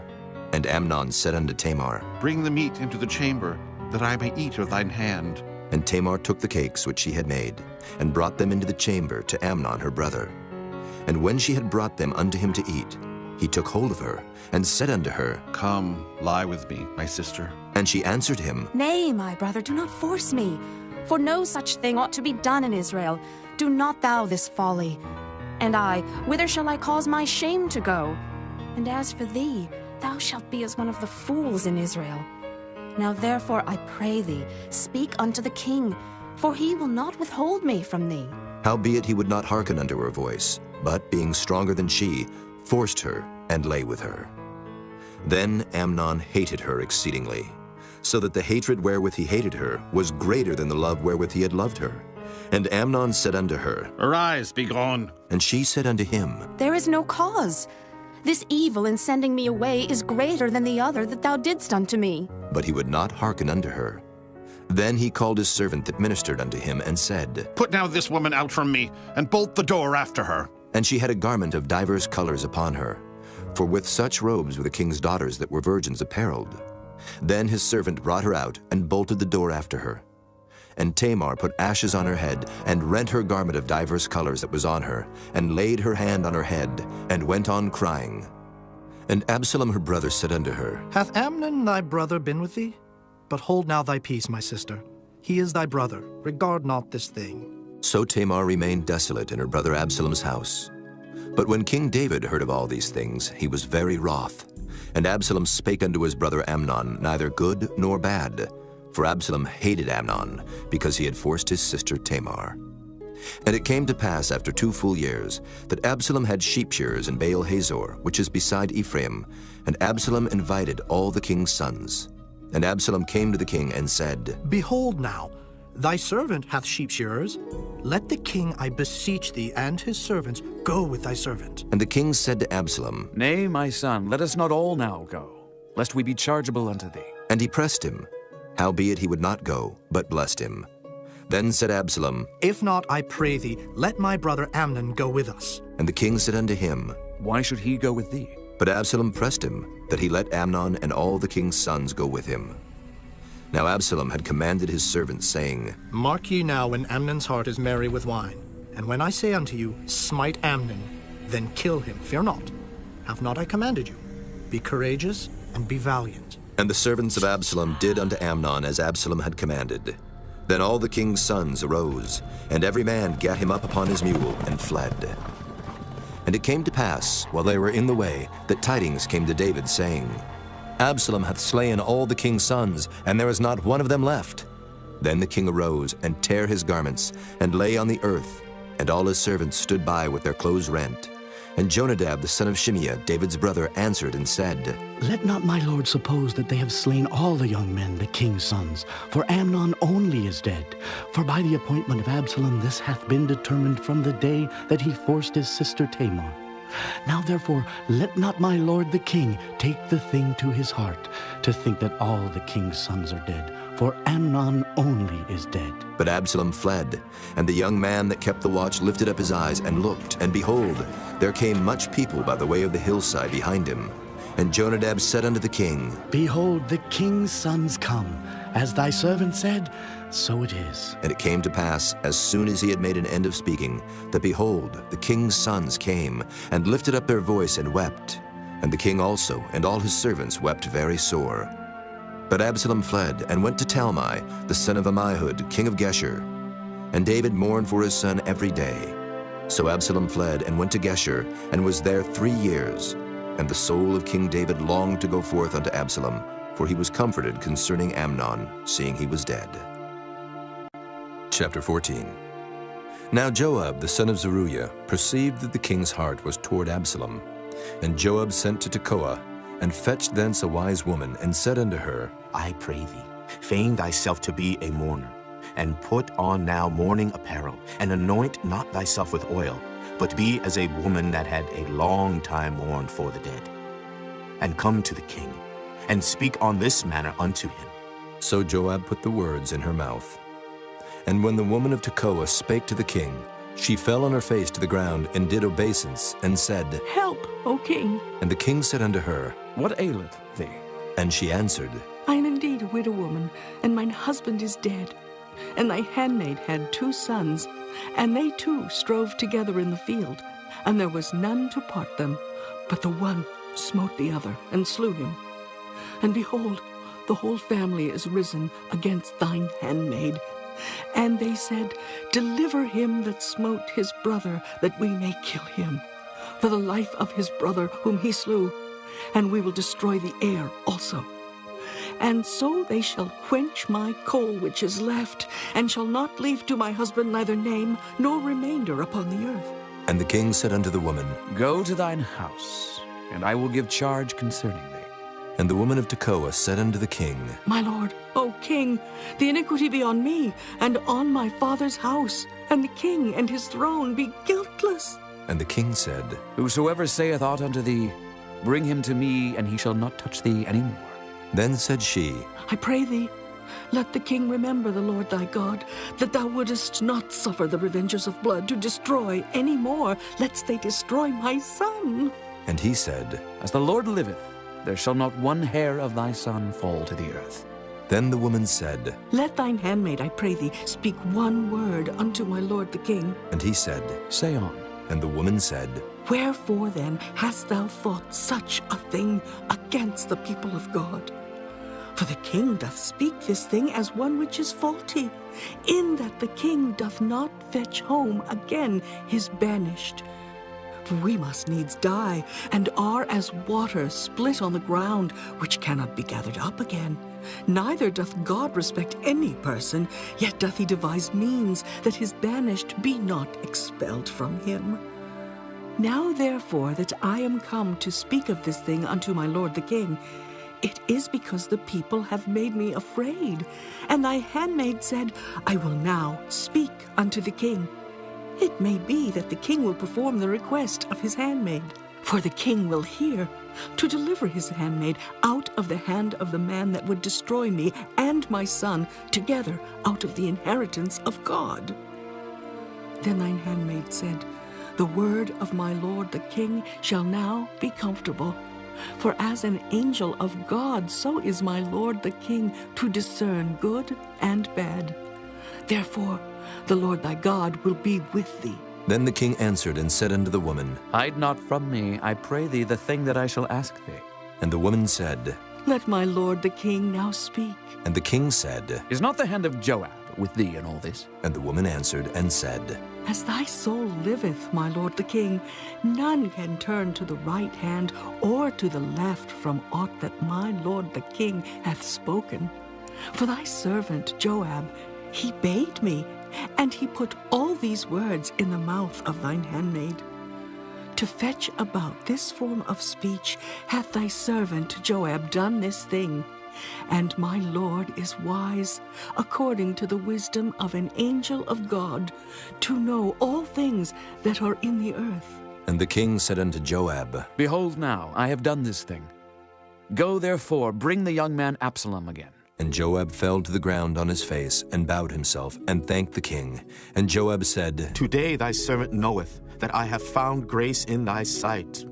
And Amnon said unto Tamar, Bring the meat into the chamber, that I may eat of thine hand. And Tamar took the cakes which she had made, and brought them into the chamber to Amnon her brother. And when she had brought them unto him to eat, he took hold of her, and said unto her, Come, lie with me, my sister. And she answered him, Nay, my brother, do not force me, for no such thing ought to be done in Israel. Do not thou this folly. And I, whither shall I cause my shame to go? And as for thee, thou shalt be as one of the fools in Israel. Now therefore I pray thee, speak unto the king, for he will not withhold me from thee. Howbeit he would not hearken unto her voice, but being stronger than she, forced her, and lay with her. Then Amnon hated her exceedingly, so that the hatred wherewith he hated her was greater than the love wherewith he had loved her. And Amnon said unto her, Arise, be gone. And she said unto him, There is no cause. This evil in sending me away is greater than the other that thou didst unto me. But he would not hearken unto her. Then he called his servant that ministered unto him, and said, Put now this woman out from me, and bolt the door after her. And she had a garment of divers colors upon her, for with such robes were the king's daughters that were virgins apparelled. Then his servant brought her out, and bolted the door after her. And Tamar put ashes on her head, and rent her garment of divers colors that was on her, and laid her hand on her head, and went on crying. And Absalom her brother said unto her, Hath Amnon thy brother been with thee? But hold now thy peace, my sister. He is thy brother. Regard not this thing. So Tamar remained desolate in her brother Absalom's house. But when King David heard of all these things, he was very wroth. And Absalom spake unto his brother Amnon neither good nor bad, for Absalom hated Amnon, because he had forced his sister Tamar. And it came to pass after 2 full years, that Absalom had sheep shearers in Baal Hazor, which is beside Ephraim, and Absalom invited all the king's sons. And Absalom came to the king and said, Behold now, thy servant hath sheep shearers. Let the king, I beseech thee, and his servants go with thy servant. And the king said to Absalom, Nay, my son, let us not all now go, lest we be chargeable unto thee. And he pressed him. Howbeit he would not go, but blessed him. Then said Absalom, If not, I pray thee, let my brother Amnon go with us. And the king said unto him, Why should he go with thee? But Absalom pressed him, that he let Amnon and all the king's sons go with him. Now Absalom had commanded his servants, saying, Mark ye now when Amnon's heart is merry with wine. And when I say unto you, Smite Amnon, then kill him, fear not. Have not I commanded you? Be courageous and be valiant. And the servants of Absalom did unto Amnon as Absalom had commanded. Then all the king's sons arose, and every man gat him up upon his mule, and fled. And it came to pass, while they were in the way, that tidings came to David, saying, Absalom hath slain all the king's sons, and there is not one of them left. Then the king arose, and tare his garments, and lay on the earth, and all his servants stood by with their clothes rent. And Jonadab the son of Shimeah, David's brother, answered and said, Let not my lord suppose that they have slain all the young men, the king's sons, for Amnon only is dead. For by the appointment of Absalom this hath been determined from the day that he forced his sister Tamar. Now therefore let not my lord the king take the thing to his heart, to think that all the king's sons are dead, for Amnon only is dead. But Absalom fled, and the young man that kept the watch lifted up his eyes and looked, and behold, there came much people by the way of the hillside behind him. And Jonadab said unto the king, Behold, the king's sons come. As thy servant said, so it is. And it came to pass, as soon as he had made an end of speaking, that behold, the king's sons came, and lifted up their voice and wept. And the king also, and all his servants, wept very sore. But Absalom fled and went to Talmai, the son of Ammihud, king of Geshur. And David mourned for his son every day. So Absalom fled and went to Geshur, and was there 3 years. And the soul of King David longed to go forth unto Absalom, for he was comforted concerning Amnon, seeing he was dead. Chapter 14. Now Joab, the son of Zeruiah, perceived that the king's heart was toward Absalom. And Joab sent to Tekoa, and fetched thence a wise woman, and said unto her, I pray thee, feign thyself to be a mourner, and put on now mourning apparel, and anoint not thyself with oil, but be as a woman that had a long time mourned for the dead. And come to the king, and speak on this manner unto him. So Joab put the words in her mouth. And when the woman of Tekoa spake to the king, she fell on her face to the ground, and did obeisance, and said, Help, O king. And the king said unto her, What aileth thee? And she answered, I am indeed a widow woman, and mine husband is dead. And thy handmaid had 2 sons, and they too strove together in the field, and there was none to part them, but the one smote the other, and slew him. And behold, the whole family is risen against thine handmaid. And they said, Deliver him that smote his brother, that we may kill him, for the life of his brother whom he slew, and we will destroy the heir also. And so they shall quench my coal which is left, and shall not leave to my husband neither name nor remainder upon the earth. And the king said unto the woman, Go to thine house, and I will give charge concerning thee. And the woman of Tekoa said unto the king, My lord, O king, the iniquity be on me, and on my father's house, and the king and his throne be guiltless. And the king said, Whosoever saith aught unto thee, bring him to me, and he shall not touch thee any more. Then said she, I pray thee, let the king remember the Lord thy God, that thou wouldest not suffer the revengers of blood to destroy any more, lest they destroy my son. And he said, As the Lord liveth, there shall not one hair of thy son fall to the earth. Then the woman said, Let thine handmaid, I pray thee, speak one word unto my lord the king. And he said, Say on. And the woman said, Wherefore then hast thou thought such a thing against the people of God? For the king doth speak this thing as one which is faulty, in that the king doth not fetch home again his banished. For we must needs die, and are as water split on the ground, which cannot be gathered up again. Neither doth God respect any person, yet doth he devise means that his banished be not expelled from him. Now therefore that I am come to speak of this thing unto my lord the king, it is because the people have made me afraid. And thy handmaid said, I will now speak unto the king. It may be that the king will perform the request of his handmaid. For the king will hear, to deliver his handmaid out of the hand of the man that would destroy me and my son together out of the inheritance of God. Then thine handmaid said, The word of my lord the king shall now be comfortable. For as an angel of God, so is my lord the king to discern good and bad. Therefore, the Lord thy God will be with thee. Then the king answered and said unto the woman, Hide not from me, I pray thee, the thing that I shall ask thee. And the woman said, Let my lord the king now speak. And the king said, Is not the hand of Joab with thee in all this? And the woman answered and said, As thy soul liveth, my lord the king, none can turn to the right hand or to the left from aught that my lord the king hath spoken. For thy servant Joab, he bade me, and he put all these words in the mouth of thine handmaid. To fetch about this form of speech hath thy servant Joab done this thing, and my lord is wise, according to the wisdom of an angel of God, to know all things that are in the earth. And the king said unto Joab, Behold now, I have done this thing. Go therefore, bring the young man Absalom again. And Joab fell to the ground on his face, and bowed himself, and thanked the king. And Joab said, Today thy servant knoweth that I have found grace in thy sight,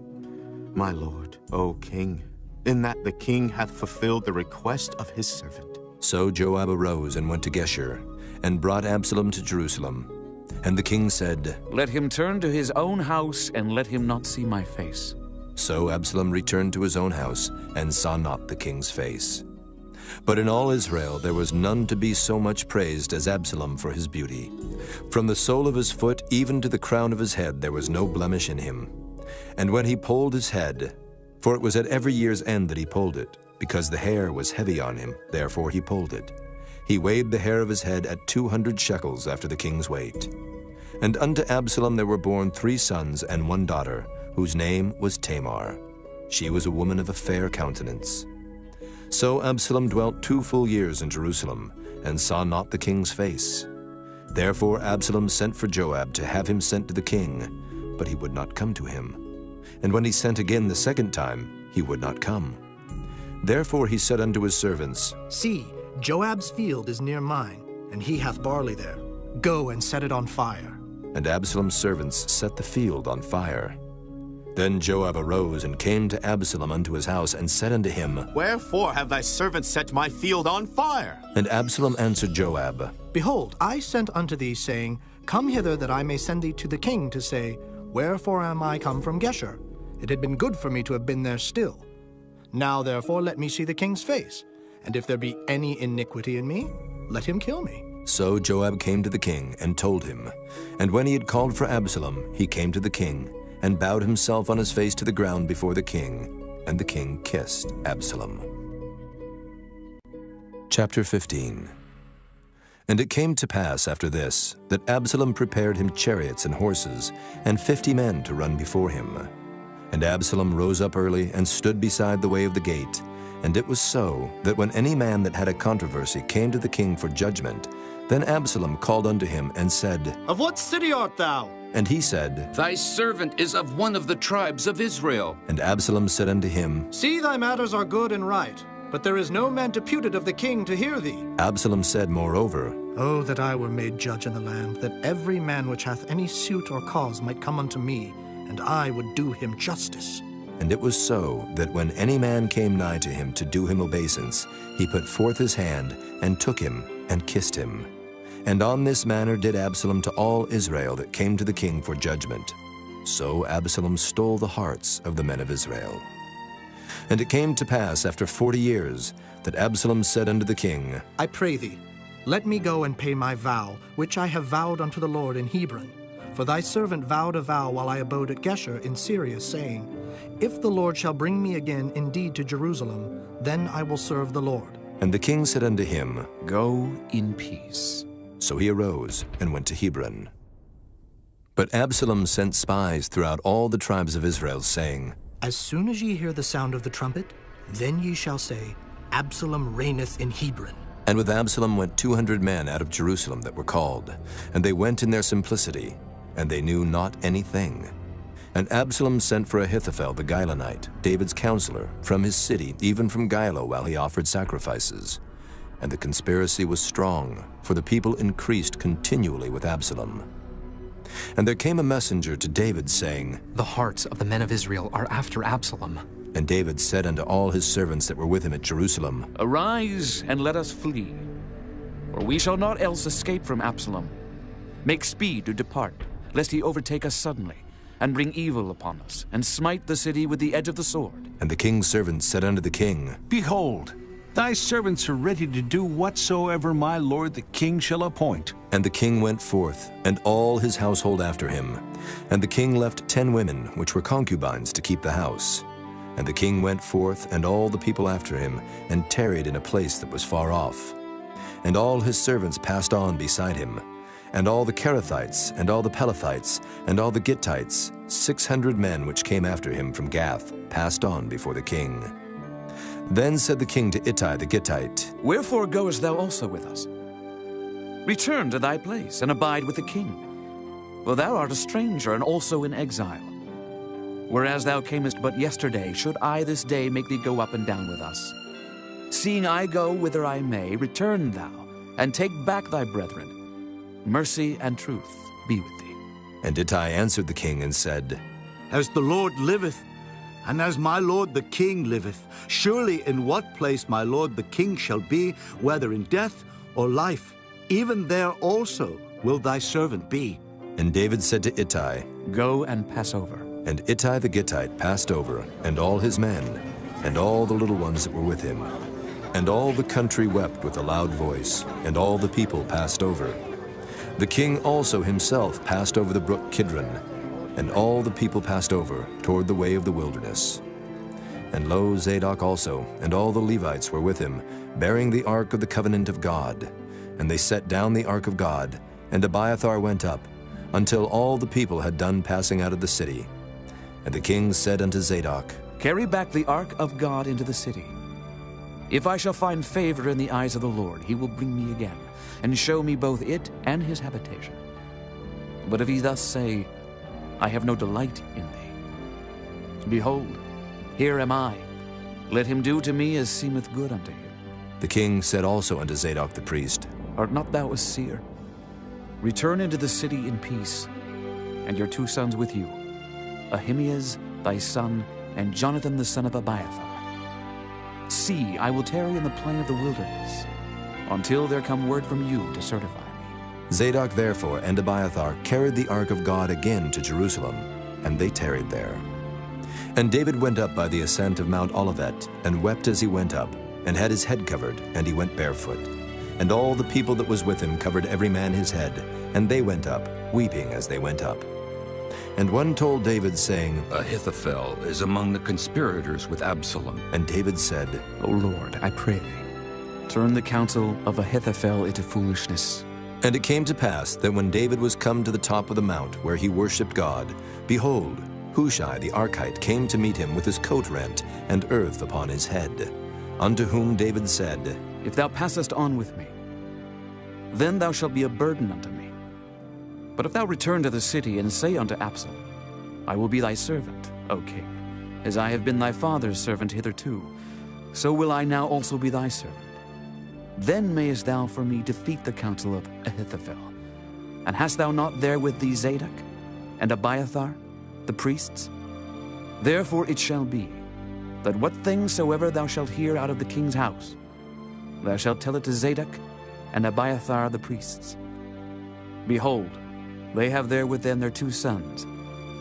my lord, O king, in that the king hath fulfilled the request of his servant. So Joab arose and went to Geshur, and brought Absalom to Jerusalem. And the king said, Let him turn to his own house, and let him not see my face. So Absalom returned to his own house, and saw not the king's face. But in all Israel there was none to be so much praised as Absalom for his beauty. From the sole of his foot even to the crown of his head there was no blemish in him. And when he polled his head, for it was at every year's end that he polled it, because the hair was heavy on him, therefore he polled it. He weighed the hair of his head at 200 shekels after the king's weight. And unto Absalom there were born 3 sons and 1 daughter, whose name was Tamar. She was a woman of a fair countenance. So Absalom dwelt 2 full years in Jerusalem, and saw not the king's face. Therefore Absalom sent for Joab to have him sent to the king, but he would not come to him. And when he sent again the 2nd time, he would not come. Therefore he said unto his servants, See, Joab's field is near mine, and he hath barley there. Go and set it on fire. And Absalom's servants set the field on fire. Then Joab arose and came to Absalom unto his house, and said unto him, Wherefore have thy servants set my field on fire? And Absalom answered Joab, Behold, I sent unto thee, saying, Come hither, that I may send thee to the king, to say, Wherefore am I come from Geshur? It had been good for me to have been there still. Now therefore let me see the king's face, and if there be any iniquity in me, let him kill me. So Joab came to the king, and told him. And when he had called for Absalom, he came to the king, and bowed himself on his face to the ground before the king, and the king kissed Absalom. Chapter 15. And it came to pass after this, that Absalom prepared him chariots and horses, and 50 men to run before him. And Absalom rose up early, and stood beside the way of the gate. And it was so, that when any man that had a controversy came to the king for judgment, then Absalom called unto him, and said, Of what city art thou? And he said, Thy servant is of one of the tribes of Israel. And Absalom said unto him, See, thy matters are good and right, but there is no man deputed of the king to hear thee. Absalom said moreover, Oh, that I were made judge in the land, that every man which hath any suit or cause might come unto me, and I would do him justice. And it was so, that when any man came nigh to him to do him obeisance, he put forth his hand, and took him, and kissed him. And on this manner did Absalom to all Israel that came to the king for judgment. So Absalom stole the hearts of the men of Israel. And it came to pass after 40 years, that Absalom said unto the king, I pray thee, let me go and pay my vow, which I have vowed unto the Lord in Hebron. For thy servant vowed a vow while I abode at Geshur in Syria, saying, If the Lord shall bring me again indeed to Jerusalem, then I will serve the Lord. And the king said unto him, Go in peace. So he arose and went to Hebron. But Absalom sent spies throughout all the tribes of Israel, saying, As soon as ye hear the sound of the trumpet, then ye shall say, Absalom reigneth in Hebron. And with Absalom went 200 men out of Jerusalem that were called, and they went in their simplicity, and they knew not anything. And Absalom sent for Ahithophel the Gilonite, David's counselor, from his city, even from Gilo, while he offered sacrifices. And the conspiracy was strong, for the people increased continually with Absalom. And there came a messenger to David, saying, The hearts of the men of Israel are after Absalom. And David said unto all his servants that were with him at Jerusalem, Arise, and let us flee, for we shall not else escape from Absalom. Make speed to depart, lest he overtake us suddenly, and bring evil upon us, and smite the city with the edge of the sword. And the king's servants said unto the king, Behold, thy servants are ready to do whatsoever my lord the king shall appoint. And the king went forth, and all his household after him. And the king left 10 women, which were concubines, to keep the house. And the king went forth, and all the people after him, and tarried in a place that was far off. And all his servants passed on beside him. And all the Kerethites, and all the Pelethites, and all the Gittites, 600 men which came after him from Gath, passed on before the king. Then said the king to Ittai the Gittite, Wherefore goest thou also with us? Return to thy place, and abide with the king. For thou art a stranger, and also in exile. Whereas thou camest but yesterday, should I this day make thee go up and down with us? Seeing I go whither I may, return thou, and take back thy brethren. Mercy and truth be with thee. And Ittai answered the king and said, As the Lord liveth, and as my lord the king liveth, surely in what place my lord the king shall be, whether in death or life, even there also will thy servant be. And David said to Ittai, Go and pass over. And Ittai the Gittite passed over, and all his men, and all the little ones that were with him. And all the country wept with a loud voice, and all the people passed over. The king also himself passed over the brook Kidron, and all the people passed over toward the way of the wilderness. And lo, Zadok also, and all the Levites were with him, bearing the ark of the covenant of God. And they set down the ark of God, and Abiathar went up, until all the people had done passing out of the city. And the king said unto Zadok, Carry back the ark of God into the city. If I shall find favor in the eyes of the Lord, he will bring me again, and show me both it and his habitation. But if he thus say, I have no delight in thee, behold, here am I. Let him do to me as seemeth good unto him. The king said also unto Zadok the priest, Art not thou a seer? Return into the city in peace, and your 2 sons with you, Ahimaaz thy son, and Jonathan the son of Abiathar. See, I will tarry in the plain of the wilderness, until there come word from you to certify me. Zadok therefore and Abiathar carried the ark of God again to Jerusalem, and they tarried there. And David went up by the ascent of Mount Olivet, and wept as he went up, and had his head covered, and he went barefoot. And all the people that was with him covered every man his head, and they went up, weeping as they went up. And one told David, saying, Ahithophel is among the conspirators with Absalom. And David said, O Lord, I pray thee, turn the counsel of Ahithophel into foolishness. And it came to pass that when David was come to the top of the mount where he worshipped God, behold, Hushai the Archite came to meet him with his coat rent and earth upon his head. Unto whom David said, If thou passest on with me, then thou shalt be a burden unto me. But if thou return to the city and say unto Absalom, I will be thy servant, O king, as I have been thy father's servant hitherto, so will I now also be thy servant. Then mayest thou for me defeat the counsel of Ahithophel. And hast thou not there with thee Zadok and Abiathar, the priests? Therefore it shall be, that what things soever thou shalt hear out of the king's house, thou shalt tell it to Zadok and Abiathar the priests. Behold, they have there with them their 2 sons,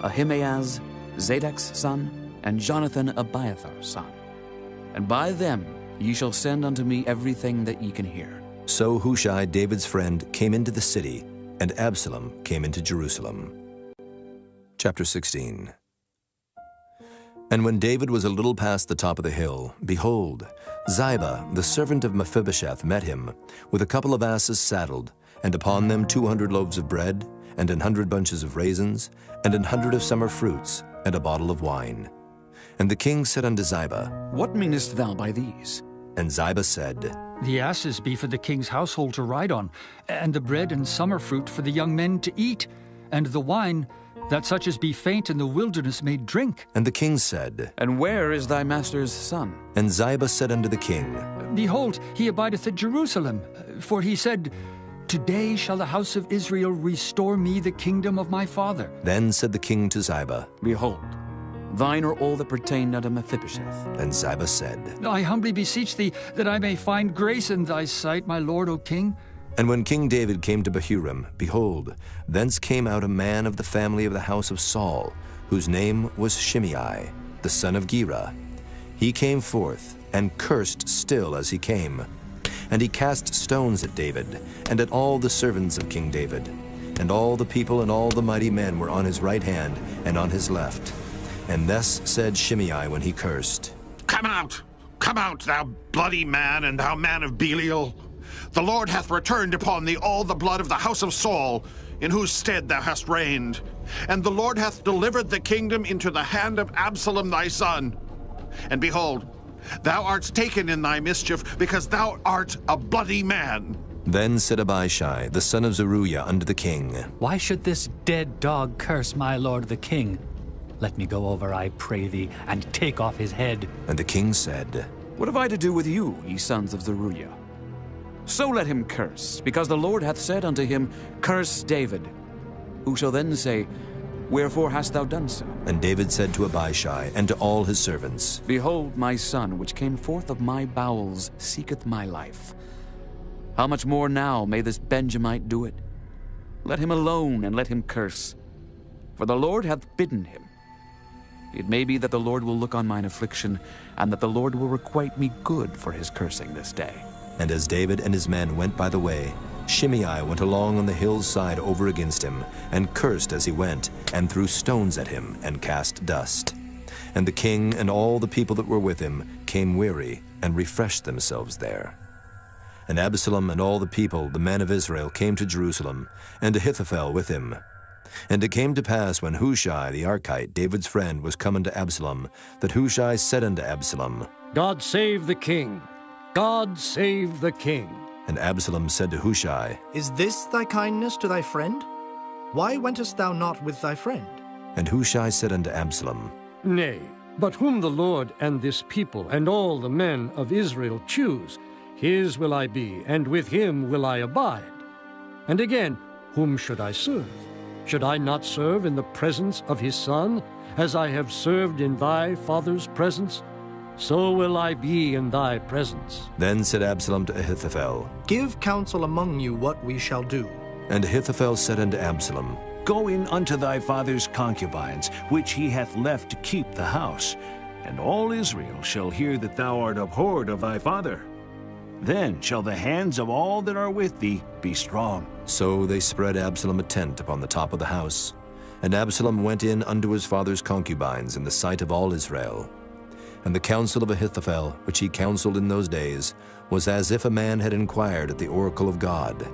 Ahimaaz, Zadok's son, and Jonathan, Abiathar's son. And by them ye shall send unto me everything that ye can hear. So Hushai, David's friend, came into the city, and Absalom came into Jerusalem. Chapter 16. And when David was a little past the top of the hill, behold, Ziba, the servant of Mephibosheth, met him, with a couple of asses saddled, and upon them 200 loaves of bread, and 100 bunches of raisins, and 100 of summer fruits, and a bottle of wine. And the king said unto Ziba, What meanest thou by these? And Ziba said, The asses be for the king's household to ride on, and the bread and summer fruit for the young men to eat, and the wine, that such as be faint in the wilderness may drink. And the king said, And where is thy master's son? And Ziba said unto the king, Behold, he abideth at Jerusalem, for he said, Today shall the house of Israel restore me the kingdom of my father. Then said the king to Ziba, Behold, thine are all that pertain unto Mephibosheth. And Ziba said, I humbly beseech thee that I may find grace in thy sight, my lord, O king. And when King David came to Bahurim, behold, thence came out a man of the family of the house of Saul, whose name was Shimei, the son of Gera. He came forth, and cursed still as he came. And he cast stones at David, and at all the servants of King David. And all the people and all the mighty men were on his right hand and on his left. And thus said Shimei when he cursed, Come out, thou bloody man, and thou man of Belial. The Lord hath returned upon thee all the blood of the house of Saul, in whose stead thou hast reigned. And the Lord hath delivered the kingdom into the hand of Absalom thy son. And behold, thou art taken in thy mischief, because thou art a bloody man. Then said Abishai, the son of Zeruiah, unto the king, Why should this dead dog curse my lord the king? Let me go over, I pray thee, and take off his head. And the king said, What have I to do with you, ye sons of Zeruiah? So let him curse, because the Lord hath said unto him, Curse David. Who shall then say, Wherefore hast thou done so? And David said to Abishai and to all his servants, Behold, my son, which came forth of my bowels, seeketh my life. How much more now may this Benjamite do it? Let him alone, and let him curse. For the Lord hath bidden him. It may be that the Lord will look on mine affliction, and that the Lord will requite me good for his cursing this day. And as David and his men went by the way, Shimei went along on the hill's side over against him, and cursed as he went, and threw stones at him, and cast dust. And the king and all the people that were with him came weary, and refreshed themselves there. And Absalom and all the people, the men of Israel, came to Jerusalem, and Ahithophel with him. And it came to pass, when Hushai the Archite, David's friend, was come unto Absalom, that Hushai said unto Absalom, God save the king! God save the king! And Absalom said to Hushai, Is this thy kindness to thy friend? Why wentest thou not with thy friend? And Hushai said unto Absalom, Nay, but whom the Lord and this people and all the men of Israel choose, his will I be, and with him will I abide. And again, whom should I serve? Should I not serve in the presence of his son, as I have served in thy father's presence? So will I be in thy presence. Then said Absalom to Ahithophel, Give counsel among you what we shall do. And Ahithophel said unto Absalom, Go in unto thy father's concubines, which he hath left to keep the house, and all Israel shall hear that thou art abhorred of thy father. Then shall the hands of all that are with thee be strong. So they spread Absalom a tent upon the top of the house. And Absalom went in unto his father's concubines in the sight of all Israel. And the counsel of Ahithophel, which he counseled in those days, was as if a man had inquired at the oracle of God.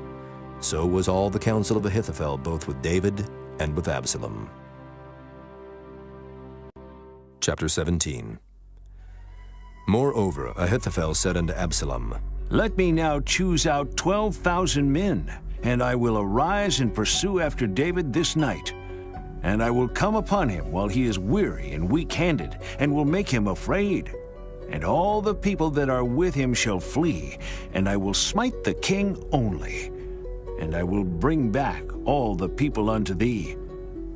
So was all the counsel of Ahithophel, both with David and with Absalom. Chapter 17. Moreover, Ahithophel said unto Absalom, Let me now choose out 12,000 men, and I will arise and pursue after David this night. And I will come upon him while he is weary and weak-handed, and will make him afraid. And all the people that are with him shall flee, and I will smite the king only. And I will bring back all the people unto thee.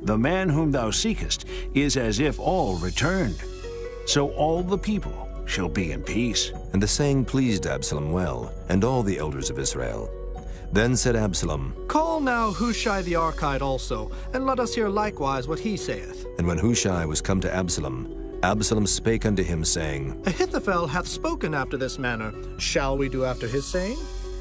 The man whom thou seekest is as if all returned. So all the people shall be in peace. And the saying pleased Absalom well, and all the elders of Israel. Then said Absalom, Call now Hushai the Archite also, and let us hear likewise what he saith. And when Hushai was come to Absalom, Absalom spake unto him, saying, Ahithophel hath spoken after this manner. Shall we do after his saying?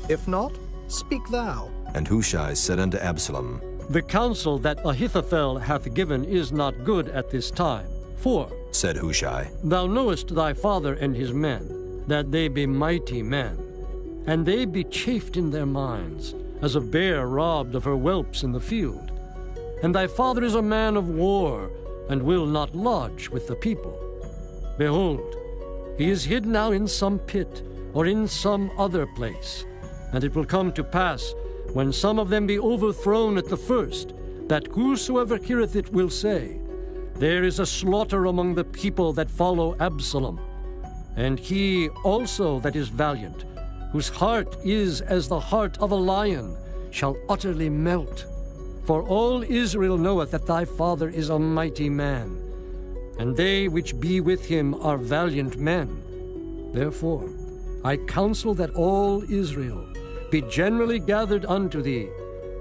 If not, speak thou. And Hushai said unto Absalom, The counsel that Ahithophel hath given is not good at this time. For, said Hushai, Thou knowest thy father and his men, that they be mighty men, and they be chafed in their minds, as a bear robbed of her whelps in the field. And thy father is a man of war, and will not lodge with the people. Behold, he is hid now in some pit, or in some other place. And it will come to pass, when some of them be overthrown at the first, that whosoever heareth it will say, There is a slaughter among the people that follow Absalom. And he also that is valiant, whose heart is as the heart of a lion, shall utterly melt. For all Israel knoweth that thy father is a mighty man, and they which be with him are valiant men. Therefore I counsel that all Israel be generally gathered unto thee,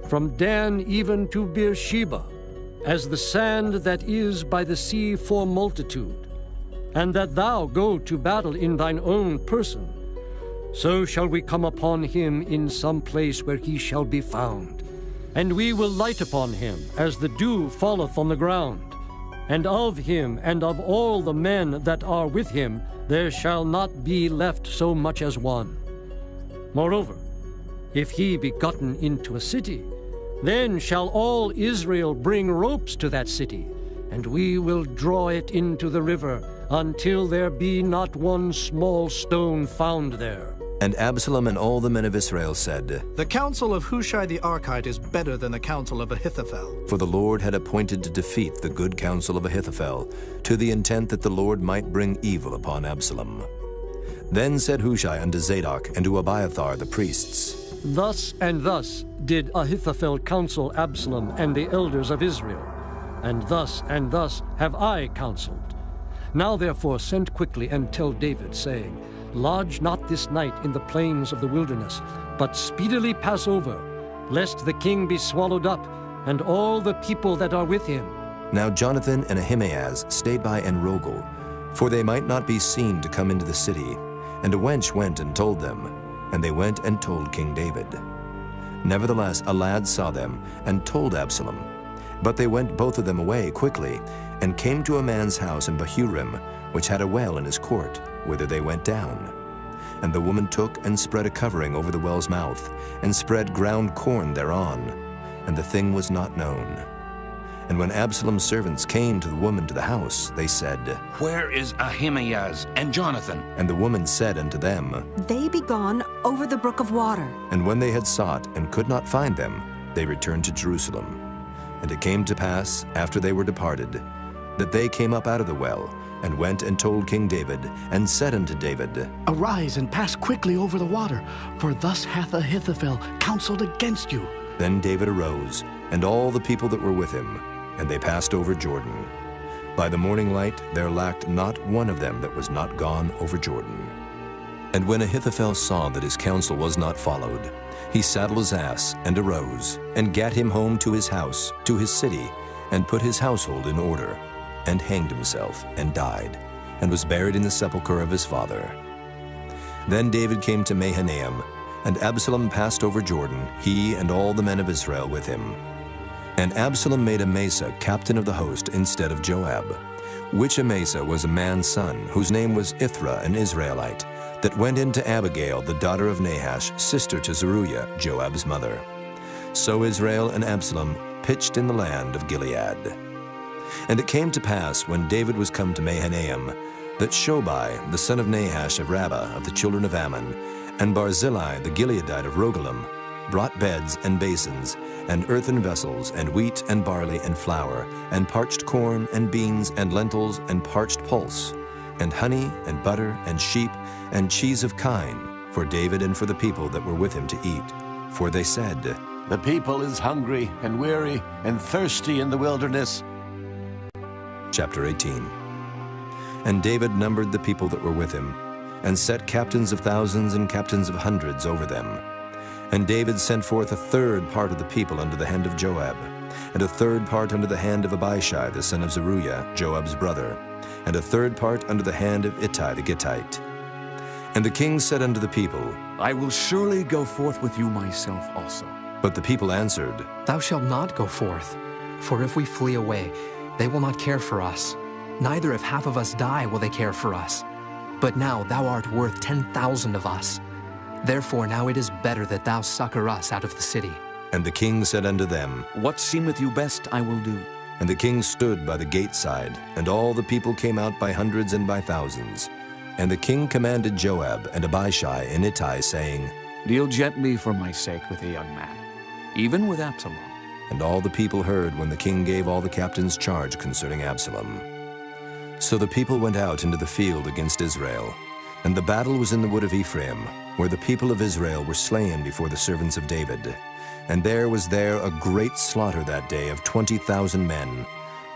from Dan even to Beersheba, as the sand that is by the sea for multitude, and that thou go to battle in thine own person. So shall we come upon him in some place where he shall be found. And we will light upon him as the dew falleth on the ground. And of him and of all the men that are with him there shall not be left so much as one. Moreover, if he be gotten into a city, then shall all Israel bring ropes to that city, and we will draw it into the river until there be not one small stone found there. And Absalom and all the men of Israel said, The counsel of Hushai the Archite is better than the counsel of Ahithophel. For the Lord had appointed to defeat the good counsel of Ahithophel, to the intent that the Lord might bring evil upon Absalom. Then said Hushai unto Zadok and to Abiathar the priests, Thus and thus did Ahithophel counsel Absalom and the elders of Israel, and thus have I counseled. Now therefore send quickly and tell David, saying, Lodge not this night in the plains of the wilderness, but speedily pass over, lest the king be swallowed up, and all the people that are with him. Now Jonathan and Ahimaaz stayed by Enrogel, for they might not be seen to come into the city. And a wench went and told them, and they went and told King David. Nevertheless, a lad saw them and told Absalom. But they went both of them away quickly, and came to a man's house in Bahurim, which had a well in his court, whither they went down. And the woman took and spread a covering over the well's mouth, and spread ground corn thereon, and the thing was not known. And when Absalom's servants came to the woman to the house, they said, Where is Ahimaaz and Jonathan? And the woman said unto them, They be gone over the brook of water. And when they had sought and could not find them, they returned to Jerusalem. And it came to pass, after they were departed, that they came up out of the well, and went and told King David, and said unto David, Arise and pass quickly over the water, for thus hath Ahithophel counseled against you. Then David arose, and all the people that were with him, and they passed over Jordan. By the morning light there lacked not one of them that was not gone over Jordan. And when Ahithophel saw that his counsel was not followed, he saddled his ass, and arose, and gat him home to his house, to his city, and put his household in order, and hanged himself, and died, and was buried in the sepulchre of his father. Then David came to Mahanaim, and Absalom passed over Jordan, he and all the men of Israel with him. And Absalom made Amasa captain of the host instead of Joab, which Amasa was a man's son, whose name was Ithra, an Israelite, that went in to Abigail, the daughter of Nahash, sister to Zeruiah, Joab's mother. So Israel and Absalom pitched in the land of Gilead. And it came to pass, when David was come to Mahanaim, that Shobai, the son of Nahash of Rabbah of the children of Ammon, and Barzillai, the Gileadite of Rogelim, brought beds and basins, and earthen vessels, and wheat and barley and flour, and parched corn and beans and lentils and parched pulse, and honey and butter and sheep and cheese of kine, for David and for the people that were with him to eat. For they said, The people is hungry and weary and thirsty in the wilderness. Chapter 18. And David numbered the people that were with him, and set captains of thousands and captains of hundreds over them. And David sent forth a third part of the people under the hand of Joab, and a third part under the hand of Abishai the son of Zeruiah, Joab's brother, and a third part under the hand of Ittai the Gittite. And the king said unto the people, I will surely go forth with you myself also. But the people answered, Thou shalt not go forth, for if we flee away, they will not care for us. Neither if half of us die will they care for us. But now thou art worth 10,000 of us. Therefore now it is better that thou succor us out of the city. And the king said unto them, What seemeth you best I will do. And the king stood by the gate side, and all the people came out by hundreds and by thousands. And the king commanded Joab and Abishai and Ittai, saying, Deal gently for my sake with the young man, even with Absalom. And all the people heard when the king gave all the captains charge concerning Absalom. So the people went out into the field against Israel, and the battle was in the wood of Ephraim, where the people of Israel were slain before the servants of David. And there was a great slaughter that day of 20,000 men,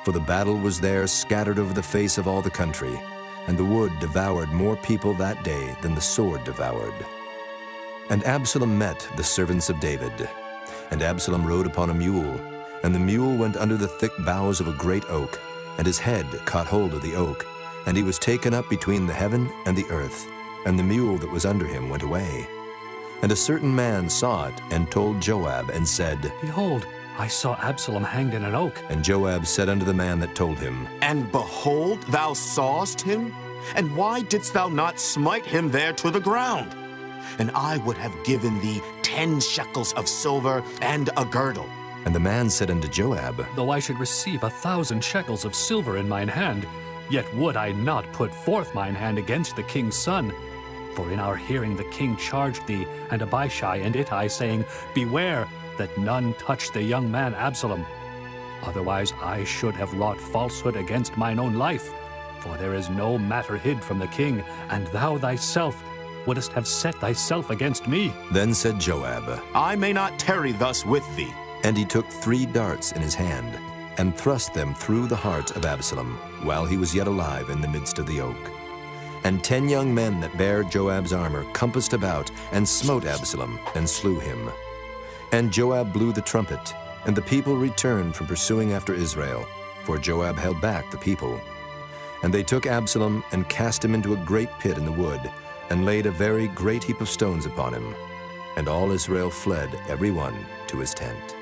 for the battle was there scattered over the face of all the country, and the wood devoured more people that day than the sword devoured. And Absalom met the servants of David, and Absalom rode upon a mule, and the mule went under the thick boughs of a great oak, and his head caught hold of the oak, and he was taken up between the heaven and the earth, and the mule that was under him went away. And a certain man saw it, and told Joab, and said, Behold, I saw Absalom hanged in an oak. And Joab said unto the man that told him, And behold, thou sawest him? And why didst thou not smite him there to the ground? And I would have given thee 10 shekels of silver and a girdle. And the man said unto Joab, Though I should receive 1,000 shekels of silver in mine hand, yet would I not put forth mine hand against the king's son. For in our hearing the king charged thee and Abishai and Ittai, saying, Beware that none touch the young man Absalom. Otherwise I should have wrought falsehood against mine own life. For there is no matter hid from the king, and thou thyself wouldest have set thyself against me. Then said Joab, I may not tarry thus with thee. And he took 3 darts in his hand, and thrust them through the heart of Absalom, while he was yet alive in the midst of the oak. And 10 young men that bare Joab's armor compassed about, and smote Absalom, and slew him. And Joab blew the trumpet, and the people returned from pursuing after Israel. for Joab held back the people. And they took Absalom and cast him into a great pit in the wood, and laid a very great heap of stones upon him. And all Israel fled, every one to his tent.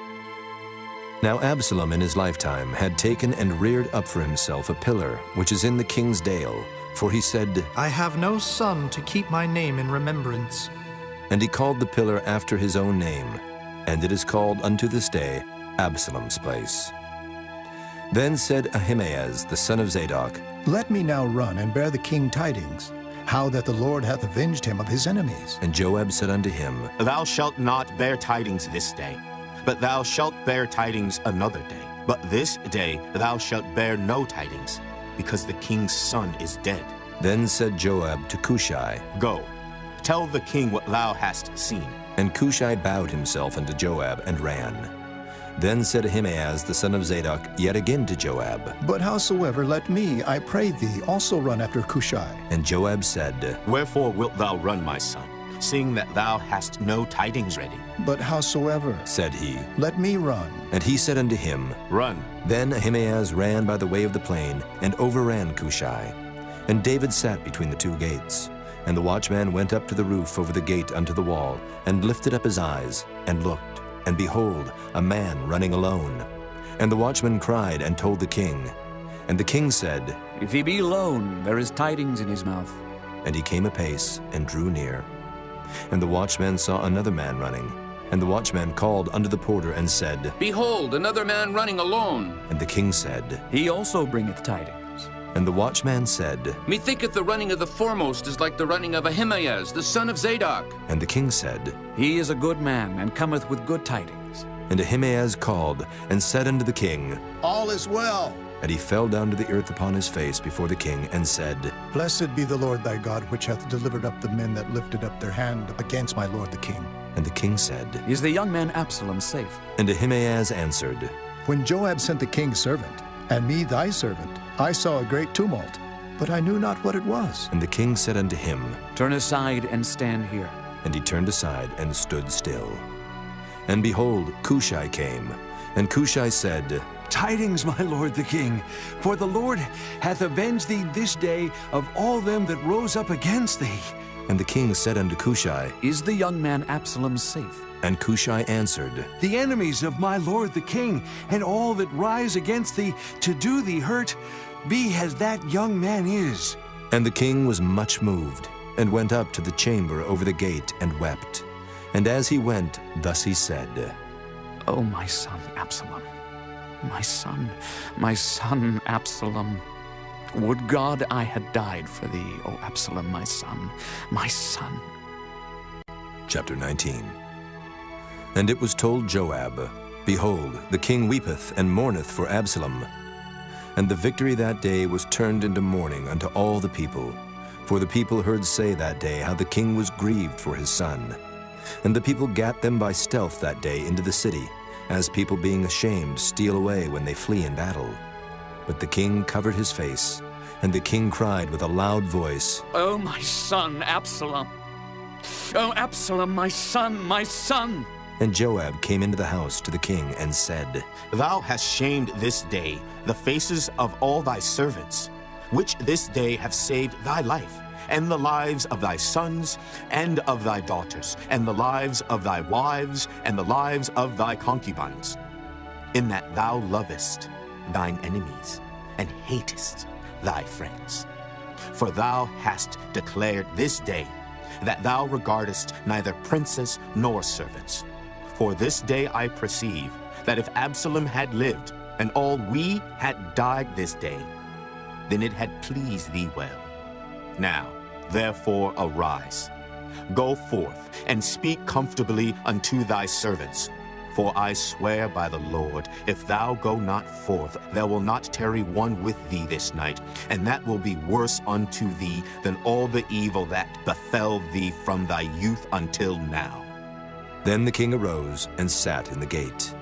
Now Absalom in his lifetime had taken and reared up for himself a pillar, which is in the king's dale, for he said, I have no son to keep my name in remembrance. And he called the pillar after his own name, and it is called unto this day Absalom's place. Then said Ahimaaz the son of Zadok, Let me now run and bear the king tidings, how that the Lord hath avenged him of his enemies. And Joab said unto him, Thou shalt not bear tidings this day, but thou shalt bear tidings another day. But this day thou shalt bear no tidings, because the king's son is dead. Then said Joab to Cushai, Go, tell the king what thou hast seen. And Cushai bowed himself unto Joab and ran. Then said Ahimaaz the son of Zadok yet again to Joab, But howsoever, let me, I pray thee, also run after Cushai. And Joab said, Wherefore wilt thou run, my son, seeing that thou hast no tidings ready? But howsoever, said he, let me run. And he said unto him, Run. Then Ahimaaz ran by the way of the plain, and overran Cushai. And David sat between the two gates. And the watchman went up to the roof over the gate unto the wall, and lifted up his eyes, and looked. And behold, a man running alone. And the watchman cried and told the king. And the king said, If he be alone, there is tidings in his mouth. And he came apace, and drew near. And the watchman saw another man running. And the watchman called unto the porter, and said, Behold, another man running alone. And the king said, He also bringeth tidings. And the watchman said, Methinketh the running of the foremost is like the running of Ahimaaz, the son of Zadok. And the king said, He is a good man, and cometh with good tidings. And Ahimaaz called, and said unto the king, All is well. And he fell down to the earth upon his face before the king, and said, Blessed be the Lord thy God, which hath delivered up the men that lifted up their hand against my lord the king. And the king said, Is the young man Absalom safe? And Ahimaaz answered, When Joab sent the king's servant, and me thy servant, I saw a great tumult, but I knew not what it was. And the king said unto him, Turn aside and stand here. And he turned aside and stood still. And behold, Cushai came. And Cushai said, Tidings, my lord the king, for the Lord hath avenged thee this day of all them that rose up against thee. And the king said unto Cushai, Is the young man Absalom safe? And Cushai answered, The enemies of my lord the king, and all that rise against thee to do thee hurt, be as that young man is. And the king was much moved, and went up to the chamber over the gate, and wept. And as he went, thus he said, O my son Absalom, my son Absalom, would God I had died for thee, O Absalom, my son, my son. Chapter 19. And it was told Joab, Behold, the king weepeth and mourneth for Absalom. And the victory that day was turned into mourning unto all the people. For the people heard say that day how the king was grieved for his son. And the people gat them by stealth that day into the city, as people being ashamed steal away when they flee in battle. But the king covered his face, and the king cried with a loud voice, O my son Absalom! O Absalom, my son, my son! And Joab came into the house to the king and said, Thou hast shamed this day the faces of all thy servants, which this day have saved thy life, and the lives of thy sons, and of thy daughters, and the lives of thy wives, and the lives of thy concubines, in that thou lovest thine enemies, and hatest thy friends. For thou hast declared this day that thou regardest neither princes nor servants. For this day I perceive that if Absalom had lived, and all we had died this day, then it had pleased thee well. Now, therefore, arise, go forth, and speak comfortably unto thy servants. For I swear by the Lord, if thou go not forth, there will not tarry one with thee this night, and that will be worse unto thee than all the evil that befell thee from thy youth until now. Then the king arose and sat in the gate.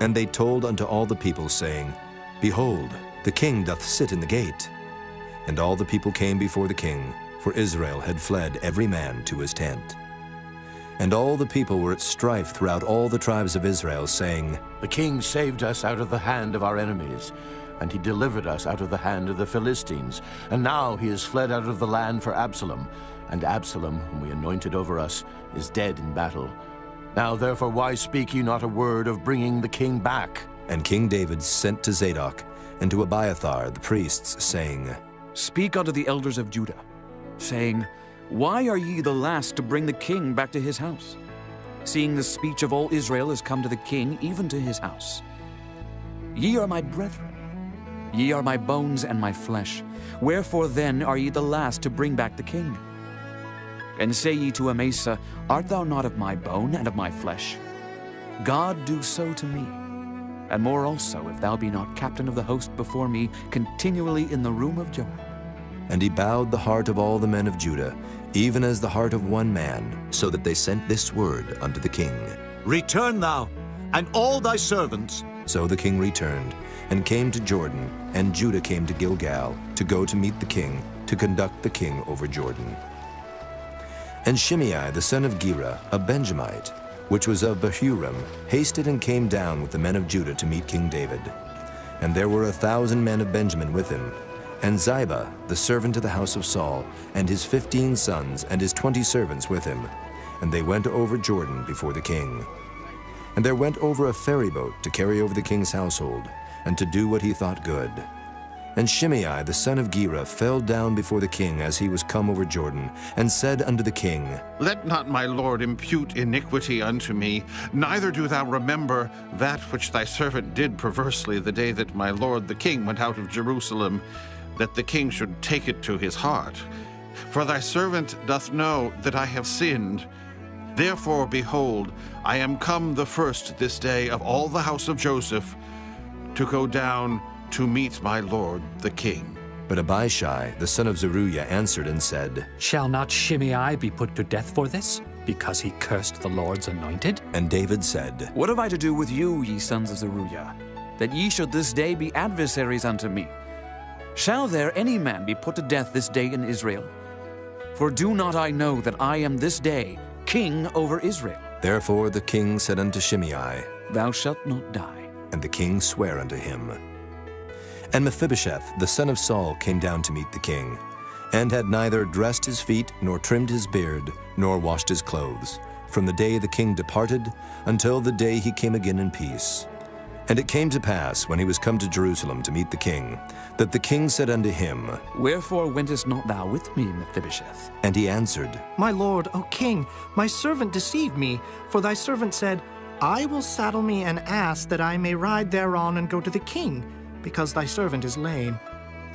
And they told unto all the people, saying, Behold, the king doth sit in the gate. And all the people came before the king, for Israel had fled every man to his tent. And all the people were at strife throughout all the tribes of Israel, saying, The king saved us out of the hand of our enemies. and he delivered us out of the hand of the Philistines. And now he is fled out of the land for Absalom, and Absalom, whom we anointed over us, is dead in battle. Now therefore why speak ye not a word of bringing the king back? And King David sent to Zadok and to Abiathar the priests, saying, Speak unto the elders of Judah, saying, Why are ye the last to bring the king back to his house, seeing the speech of all Israel is come to the king, even to his house? Ye are my brethren, ye are my bones and my flesh. Wherefore then are ye the last to bring back the king? And say ye to Amasa, Art thou not of my bone and of my flesh? God do so to me, and more also, if thou be not captain of the host before me, continually in the room of Joab. And he bowed the heart of all the men of Judah, even as the heart of one man, so that they sent this word unto the king. Return thou, and all thy servants. So the king returned, and came to Jordan, and Judah came to Gilgal, to go to meet the king, to conduct the king over Jordan. And Shimei the son of Gera, a Benjamite, which was of Bahurim, hasted and came down with the men of Judah to meet King David. And there were 1,000 men of Benjamin with him, and Ziba, the servant of the house of Saul, and his 15 sons, and his 20 servants with him. And they went over Jordan before the king. And there went over a ferry boat to carry over the king's household, and to do what he thought good. And Shimei the son of Gera fell down before the king as he was come over Jordan, and said unto the king, Let not my lord impute iniquity unto me, neither do thou remember that which thy servant did perversely the day that my lord the king went out of Jerusalem, that the king should take it to his heart. For thy servant doth know that I have sinned. Therefore, behold, I am come the first this day of all the house of Joseph, to go down to meet my lord the king. But Abishai, the son of Zeruiah, answered and said, Shall not Shimei be put to death for this, because he cursed the Lord's anointed? And David said, What have I to do with you, ye sons of Zeruiah, that ye should this day be adversaries unto me? Shall there any man be put to death this day in Israel? For do not I know that I am this day king over Israel? Therefore the king said unto Shimei, Thou shalt not die. And the king sware unto him. And Mephibosheth, the son of Saul, came down to meet the king, and had neither dressed his feet, nor trimmed his beard, nor washed his clothes, from the day the king departed until the day he came again in peace. And it came to pass, when he was come to Jerusalem to meet the king, that the king said unto him, Wherefore wentest not thou with me, Mephibosheth? And he answered, My lord, O king, my servant deceived me, for thy servant said, I will saddle me an ass that I may ride thereon and go to the king, because thy servant is lame.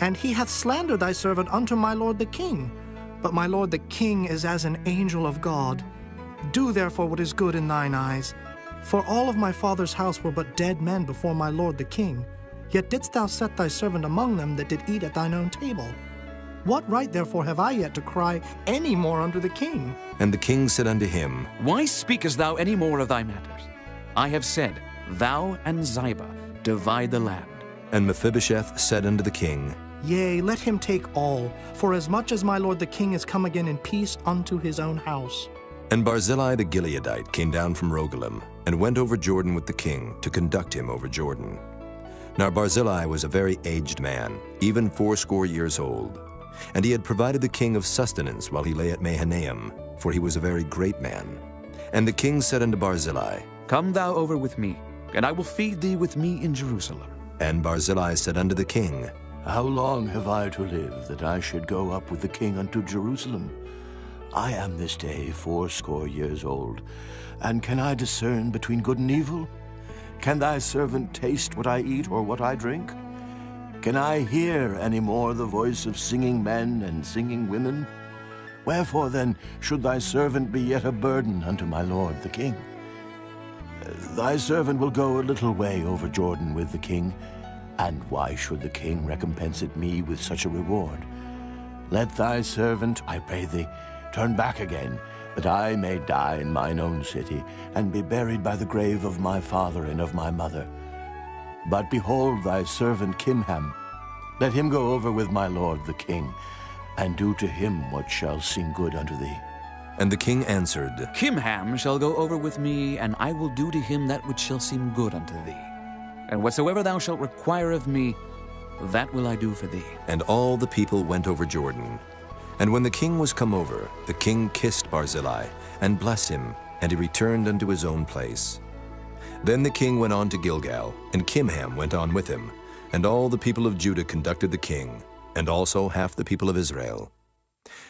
And he hath slandered thy servant unto my lord the king. But my lord the king is as an angel of God. Do therefore what is good in thine eyes. For all of my father's house were but dead men before my lord the king. Yet didst thou set thy servant among them that did eat at thine own table. What right therefore have I yet to cry any more unto the king? And the king said unto him, Why speakest thou any more of thy matters? I have said, Thou and Ziba divide the land. And Mephibosheth said unto the king, Yea, let him take all, for as much as my lord the king is come again in peace unto his own house. And Barzillai the Gileadite came down from Rogelim, and went over Jordan with the king, to conduct him over Jordan. Now Barzillai was a very aged man, even 80 years old. And he had provided the king of sustenance while he lay at Mahanaim, for he was a very great man. And the king said unto Barzillai, Come thou over with me, and I will feed thee with me in Jerusalem. And Barzillai said unto the king, How long have I to live, that I should go up with the king unto Jerusalem? I am this day 80 years old, and can I discern between good and evil? Can thy servant taste what I eat or what I drink? Can I hear any more the voice of singing men and singing women? Wherefore then should thy servant be yet a burden unto my lord the king? Thy servant will go a little way over Jordan with the king, and why should the king recompense it me with such a reward? Let thy servant, I pray thee, turn back again, that I may die in mine own city, and be buried by the grave of my father and of my mother. But behold thy servant Kimham, let him go over with my lord the king, and do to him what shall seem good unto thee. And the king answered, Kimham shall go over with me, and I will do to him that which shall seem good unto thee. And whatsoever thou shalt require of me, that will I do for thee. And all the people went over Jordan. And when the king was come over, the king kissed Barzillai, and blessed him, and he returned unto his own place. Then the king went on to Gilgal, and Kimham went on with him, and all the people of Judah conducted the king, and also half the people of Israel.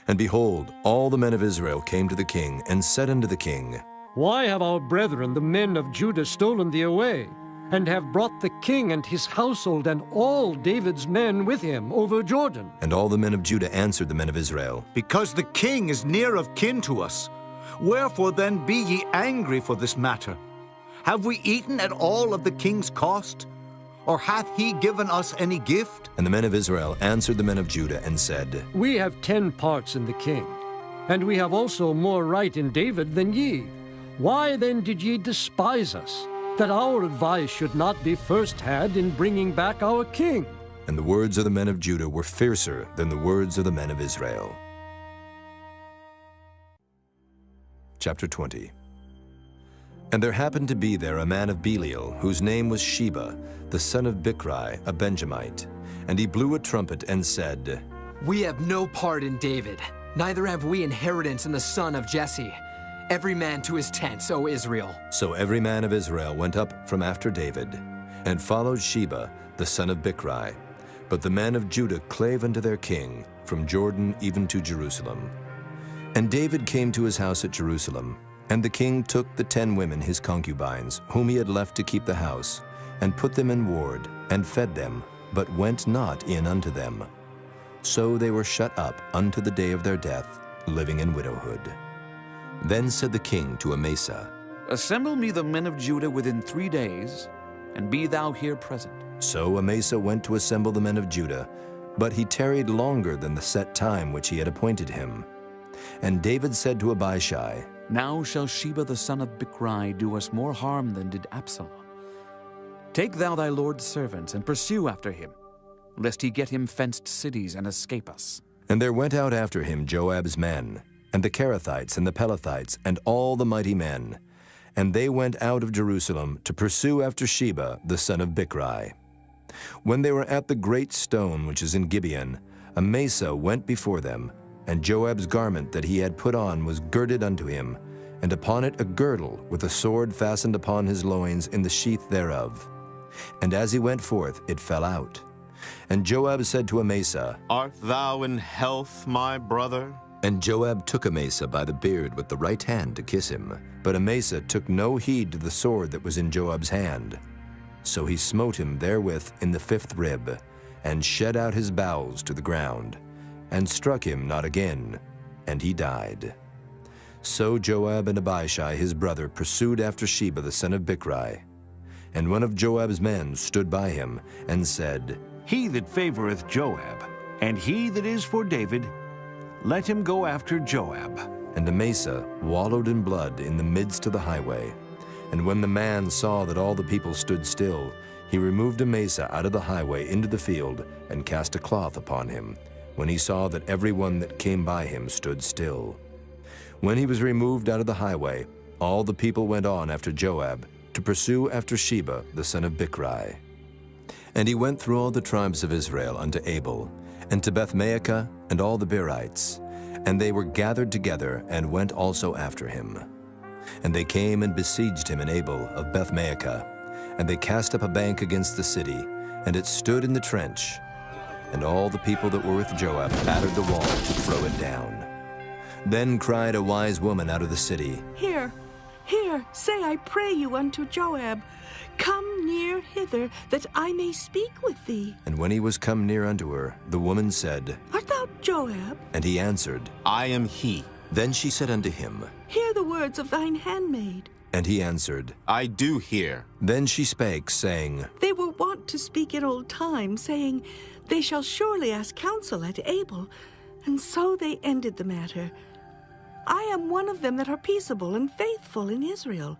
And behold, all the men of Israel came to the king, and said unto the king, Why have our brethren, the men of Judah, stolen thee away, and have brought the king and his household and all David's men with him over Jordan? And all the men of Judah answered the men of Israel, Because the king is near of kin to us. Wherefore then be ye angry for this matter? Have we eaten at all of the king's cost? Or hath he given us any gift? And the men of Israel answered the men of Judah, and said, We have 10 parts in the king, and we have also more right in David than ye. Why then did ye despise us, that our advice should not be first had in bringing back our king? And the words of the men of Judah were fiercer than the words of the men of Israel. Chapter 20. And there happened to be there a man of Belial, whose name was Sheba, the son of Bichri, a Benjamite. And he blew a trumpet and said, We have no part in David, neither have we inheritance in the son of Jesse. Every man to his tents, O Israel. So every man of Israel went up from after David, and followed Sheba, the son of Bichri. But the men of Judah clave unto their king, from Jordan even to Jerusalem. And David came to his house at Jerusalem, and the king took the 10 women his concubines, whom he had left to keep the house, and put them in ward, and fed them, but went not in unto them. So they were shut up unto the day of their death, living in widowhood. Then said the king to Amasa, Assemble me the men of Judah within 3 days, and be thou here present. So Amasa went to assemble the men of Judah, but he tarried longer than the set time which he had appointed him. And David said to Abishai, Now shall Sheba the son of Bichri do us more harm than did Absalom. Take thou thy lord's servants, and pursue after him, lest he get him fenced cities and escape us. And there went out after him Joab's men, and the Kerethites and the Pelethites, and all the mighty men. And they went out of Jerusalem to pursue after Sheba the son of Bichri. When they were at the great stone which is in Gibeon, Amasa went before them, and Joab's garment that he had put on was girded unto him, and upon it a girdle with a sword fastened upon his loins in the sheath thereof. And as he went forth, it fell out. And Joab said to Amasa, Art thou in health, my brother? And Joab took Amasa by the beard with the right hand to kiss him. But Amasa took no heed to the sword that was in Joab's hand. So he smote him therewith in the 5th rib, and shed out his bowels to the ground, and struck him not again, and he died. So Joab and Abishai his brother pursued after Sheba the son of Bichri. And one of Joab's men stood by him, and said, He that favoreth Joab, and he that is for David, let him go after Joab. And Amasa wallowed in blood in the midst of the highway. And when the man saw that all the people stood still, he removed Amasa out of the highway into the field, and cast a cloth upon him, when he saw that every one that came by him stood still. When he was removed out of the highway, all the people went on after Joab, to pursue after Sheba the son of Bichri. And he went through all the tribes of Israel unto Abel, and to Bethmaachah, and all the Berites. And they were gathered together, and went also after him. And they came and besieged him in Abel of Bethmaachah. And they cast up a bank against the city, and it stood in the trench. And all the people that were with Joab battered the wall to throw it down. Then cried a wise woman out of the city, Here, say I pray you unto Joab, Come near hither, that I may speak with thee. And when he was come near unto her, the woman said, Art thou Joab? And he answered, I am he. Then she said unto him, Hear the words of thine handmaid. And he answered, I do hear. Then she spake, saying, They were wont to speak in old time, saying, They shall surely ask counsel at Abel. And so they ended the matter. I am one of them that are peaceable and faithful in Israel.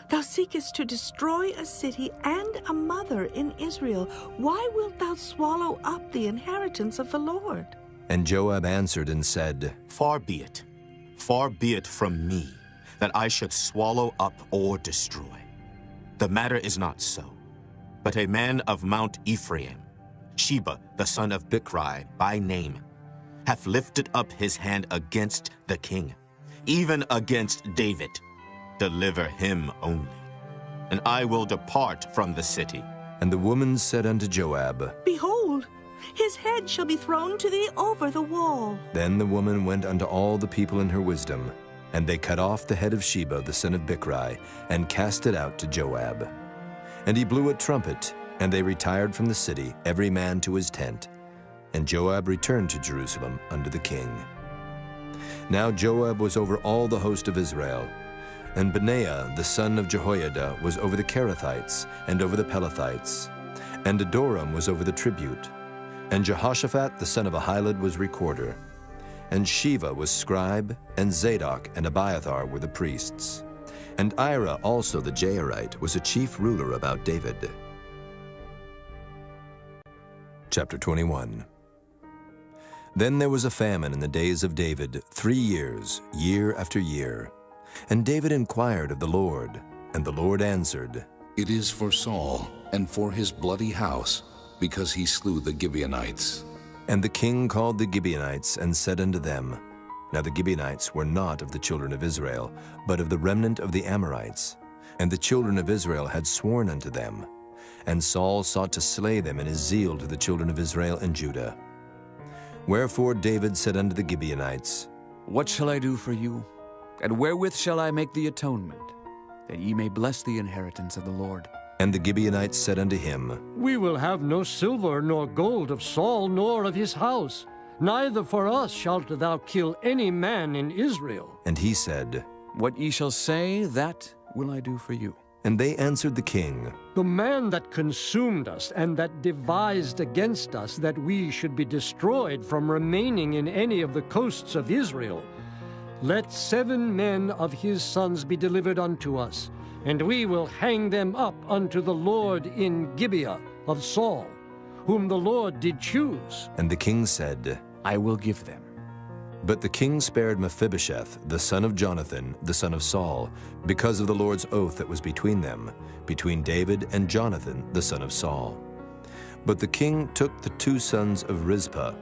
Thou seekest to destroy a city and a mother in Israel. Why wilt thou swallow up the inheritance of the Lord? And Joab answered and said, Far be it from me, that I should swallow up or destroy. The matter is not so, but a man of Mount Ephraim Sheba, the son of Bichri, by name, hath lifted up his hand against the king, even against David. Deliver him only, and I will depart from the city. And the woman said unto Joab, Behold, his head shall be thrown to thee over the wall. Then the woman went unto all the people in her wisdom, and they cut off the head of Sheba the son of Bichri, and cast it out to Joab. And he blew a trumpet, and they retired from the city, every man to his tent. And Joab returned to Jerusalem unto the king. Now Joab was over all the host of Israel, and Benaiah the son of Jehoiada was over the Kerethites and over the Pelethites, and Adoram was over the tribute, and Jehoshaphat the son of Ahilud was recorder, and Sheva was scribe, and Zadok and Abiathar were the priests, and Ira also the Jairite was a chief ruler about David. Chapter 21. Then there was a famine in the days of David 3 years, year after year. And David inquired of the Lord, and the Lord answered, It is for Saul, and for his bloody house, because he slew the Gibeonites. And the king called the Gibeonites, and said unto them, Now the Gibeonites were not of the children of Israel, but of the remnant of the Amorites. And the children of Israel had sworn unto them. And Saul sought to slay them in his zeal to the children of Israel and Judah. Wherefore David said unto the Gibeonites, What shall I do for you? And wherewith shall I make the atonement, that ye may bless the inheritance of the Lord? And the Gibeonites said unto him, We will have no silver nor gold of Saul nor of his house, neither for us shalt thou kill any man in Israel. And he said, What ye shall say, that will I do for you. And they answered the king, The man that consumed us and that devised against us that we should be destroyed from remaining in any of the coasts of Israel, let 7 men of his sons be delivered unto us, and we will hang them up unto the Lord in Gibeah of Saul, whom the Lord did choose. And the king said, I will give them. But the king spared Mephibosheth, the son of Jonathan, the son of Saul, because of the Lord's oath that was between them, between David and Jonathan, the son of Saul. But the king took the 2 sons of Rizpah,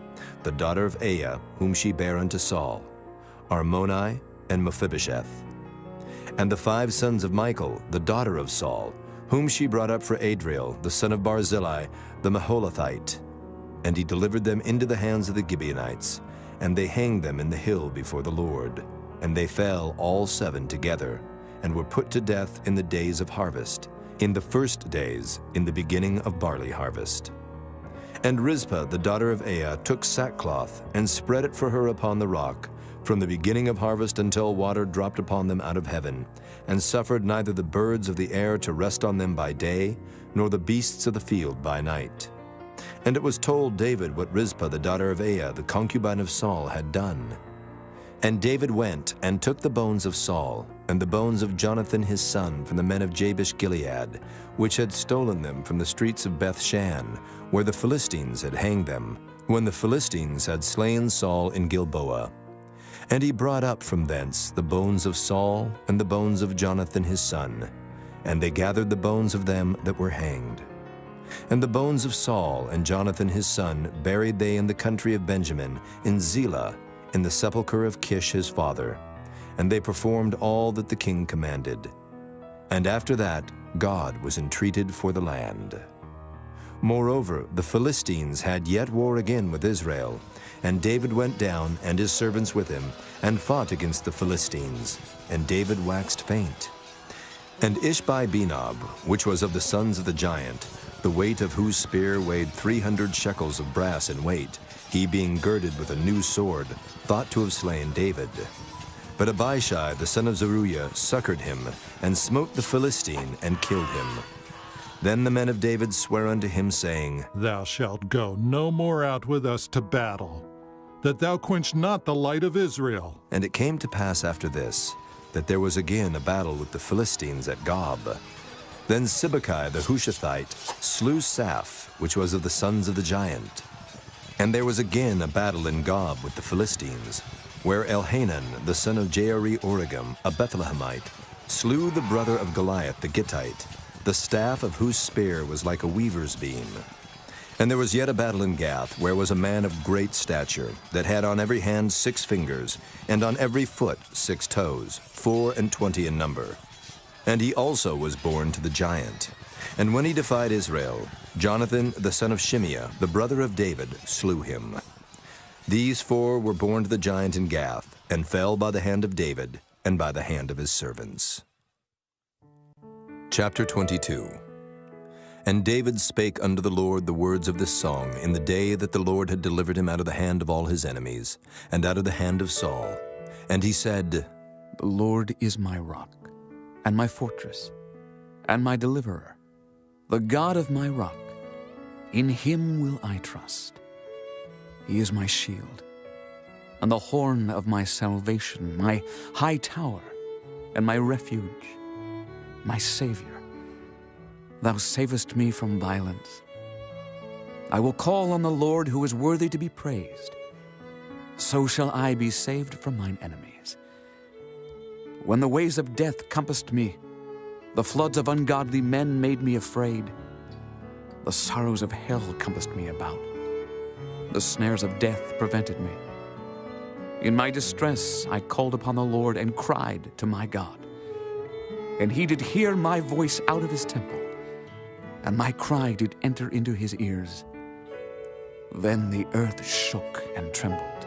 the daughter of Aiah, whom she bare unto Saul, Armoni and Mephibosheth, and the 5 sons of Michal, the daughter of Saul, whom she brought up for Adriel, the son of Barzillai, the Maholathite. And he delivered them into the hands of the Gibeonites, and they hanged them in the hill before the Lord. And they fell all 7 together, and were put to death in the days of harvest, in the first days, in the beginning of barley harvest. And Rizpah, the daughter of Aiah, took sackcloth, and spread it for her upon the rock, from the beginning of harvest until water dropped upon them out of heaven, and suffered neither the birds of the air to rest on them by day, nor the beasts of the field by night. And it was told David what Rizpah the daughter of Aiah, the concubine of Saul, had done. And David went and took the bones of Saul, and the bones of Jonathan his son from the men of Jabesh-Gilead, which had stolen them from the streets of Beth-shan, where the Philistines had hanged them, when the Philistines had slain Saul in Gilboa. And he brought up from thence the bones of Saul and the bones of Jonathan his son, and they gathered the bones of them that were hanged. And the bones of Saul and Jonathan his son buried they in the country of Benjamin, in Zelah, in the sepulchre of Kish his father. And they performed all that the king commanded. And after that, God was entreated for the land. Moreover, the Philistines had yet war again with Israel, and David went down, and his servants with him, and fought against the Philistines, and David waxed faint. And Ishbi-Benob, which was of the sons of the giant, the weight of whose spear weighed 300 shekels of brass in weight, he being girded with a new sword, thought to have slain David. But Abishai, the son of Zeruiah, succored him, and smote the Philistine, and killed him. Then the men of David sware unto him, saying, Thou shalt go no more out with us to battle, that thou quench not the light of Israel. And it came to pass after this, that there was again a battle with the Philistines at Gob. Then Sibbecai the Hushathite slew Saph, which was of the sons of the giant. And there was again a battle in Gob with the Philistines, where Elhanan, the son of Jaari-Oregim, a Bethlehemite, slew the brother of Goliath the Gittite, the staff of whose spear was like a weaver's beam. And there was yet a battle in Gath, where was a man of great stature, that had on every hand 6 fingers, and on every foot 6 toes, 24 in number. And he also was born to the giant. And when he defied Israel, Jonathan, the son of Shimeah, the brother of David, slew him. These 4 were born to the giant in Gath, and fell by the hand of David, and by the hand of his servants. Chapter 22. And David spake unto the Lord the words of this song in the day that the Lord had delivered him out of the hand of all his enemies, and out of the hand of Saul. And he said, The Lord is my rock, and my fortress, and my deliverer, the God of my rock. In him will I trust. He is my shield, and the horn of my salvation, my high tower, and my refuge, my Savior. Thou savest me from violence. I will call on the Lord, who is worthy to be praised. So shall I be saved from mine enemies. When the ways of death compassed me, the floods of ungodly men made me afraid. The sorrows of hell compassed me about. The snares of death prevented me. In my distress I called upon the Lord and cried to my God. And he did hear my voice out of his temple, and my cry did enter into his ears. Then the earth shook and trembled.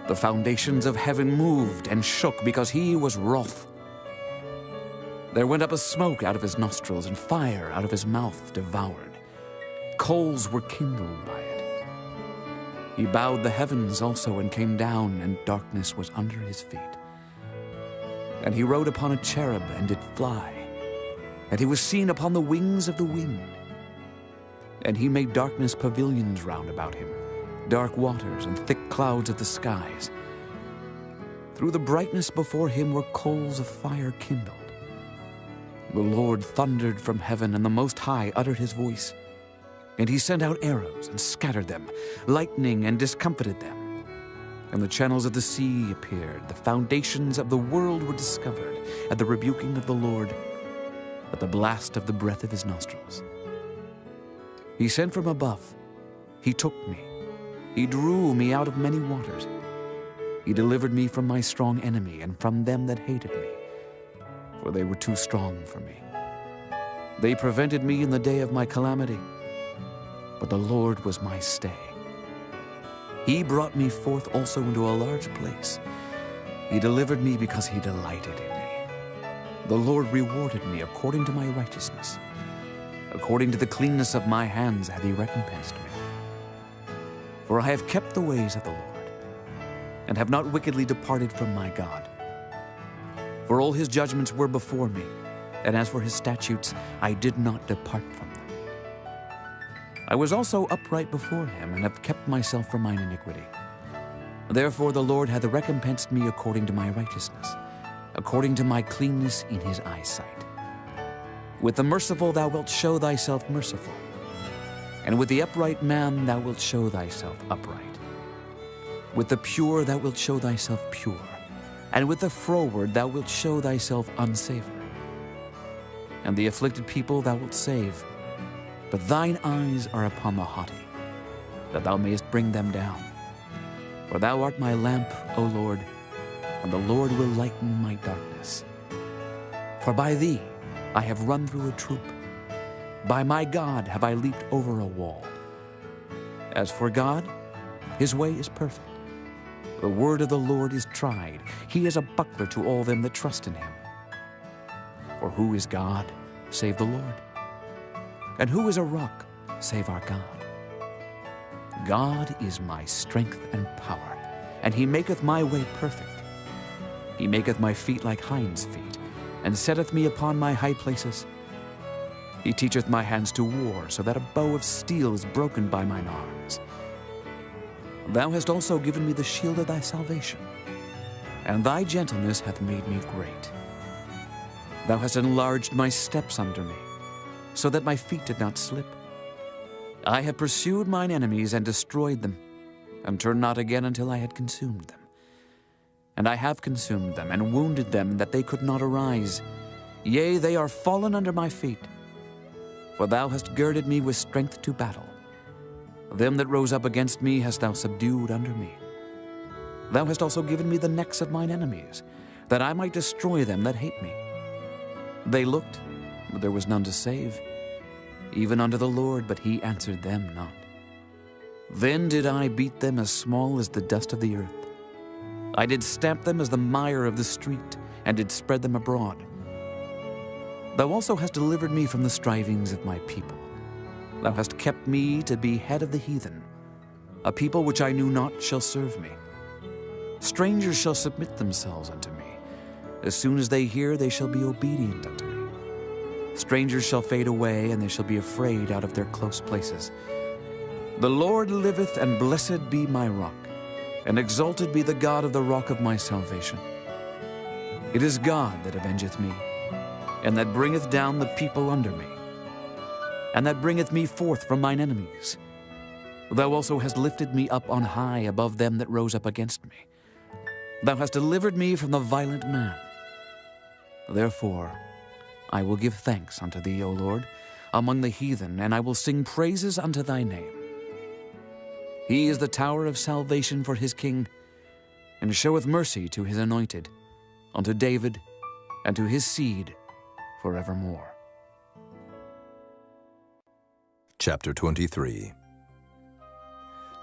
The foundations of heaven moved and shook, because he was wroth. There went up a smoke out of his nostrils, and fire out of his mouth devoured. Coals were kindled by it. He bowed the heavens also, and came down, and darkness was under his feet. And he rode upon a cherub, and did fly. And he was seen upon the wings of the wind. And he made darkness pavilions round about him, dark waters and thick clouds of the skies. Through the brightness before him were coals of fire kindled. The Lord thundered from heaven, and the Most High uttered his voice. And he sent out arrows and scattered them, lightning and discomfited them. And the channels of the sea appeared, the foundations of the world were discovered, at the rebuking of the Lord, at the blast of the breath of his nostrils. He sent from above, he took me, he drew me out of many waters. He delivered me from my strong enemy, and from them that hated me, for they were too strong for me. They prevented me in the day of my calamity, but the Lord was my stay. He brought me forth also into a large place. He delivered me because he delighted in me. The Lord rewarded me according to my righteousness. According to the cleanness of my hands hath he recompensed me. For I have kept the ways of the Lord, and have not wickedly departed from my God. For all his judgments were before me, and as for his statutes, I did not depart from them. I was also upright before him, and have kept myself from mine iniquity. Therefore the Lord hath recompensed me according to my righteousness, according to my cleanness in his eyesight. With the merciful thou wilt show thyself merciful, and with the upright man thou wilt show thyself upright. With the pure thou wilt show thyself pure, and with the froward thou wilt show thyself unsavory. And the afflicted people thou wilt save, but thine eyes are upon the haughty, that thou mayest bring them down. For thou art my lamp, O Lord, and the Lord will lighten my darkness. For by thee I have run through a troop. By my God have I leaped over a wall. As for God, his way is perfect. The word of the Lord is tried. He is a buckler to all them that trust in him. For who is God, save the Lord? And who is a rock, save our God? God is my strength and power, and he maketh my way perfect. He maketh my feet like hinds' feet, and setteth me upon my high places. He teacheth my hands to war, so that a bow of steel is broken by mine arms. Thou hast also given me the shield of thy salvation, and thy gentleness hath made me great. Thou hast enlarged my steps under me, so that my feet did not slip. I have pursued mine enemies and destroyed them, and turned not again until I had consumed them. And I have consumed them, and wounded them, that they could not arise. Yea, they are fallen under my feet. For thou hast girded me with strength to battle, Them that rose up against me hast thou subdued under me. Thou hast also given me the necks of mine enemies, that I might destroy them that hate me. They looked, but there was none to save, even unto the Lord, but he answered them not. Then did I beat them as small as the dust of the earth. I did stamp them as the mire of the street, and did spread them abroad. Thou also hast delivered me from the strivings of my people. Thou hast kept me to be head of the heathen. A people which I knew not shall serve me. Strangers shall submit themselves unto me. As soon as they hear, they shall be obedient unto me. Strangers shall fade away, and they shall be afraid out of their close places. The Lord liveth, and blessed be my rock, and exalted be the God of the rock of my salvation. It is God that avengeth me, and that bringeth down the people under me, and that bringeth me forth from mine enemies. Thou also hast lifted me up on high above them that rose up against me. Thou hast delivered me from the violent man. Therefore I will give thanks unto thee, O Lord, among the heathen, and I will sing praises unto thy name. He is the tower of salvation for his king, and showeth mercy to his anointed, unto David, and to his seed forevermore. Chapter 23.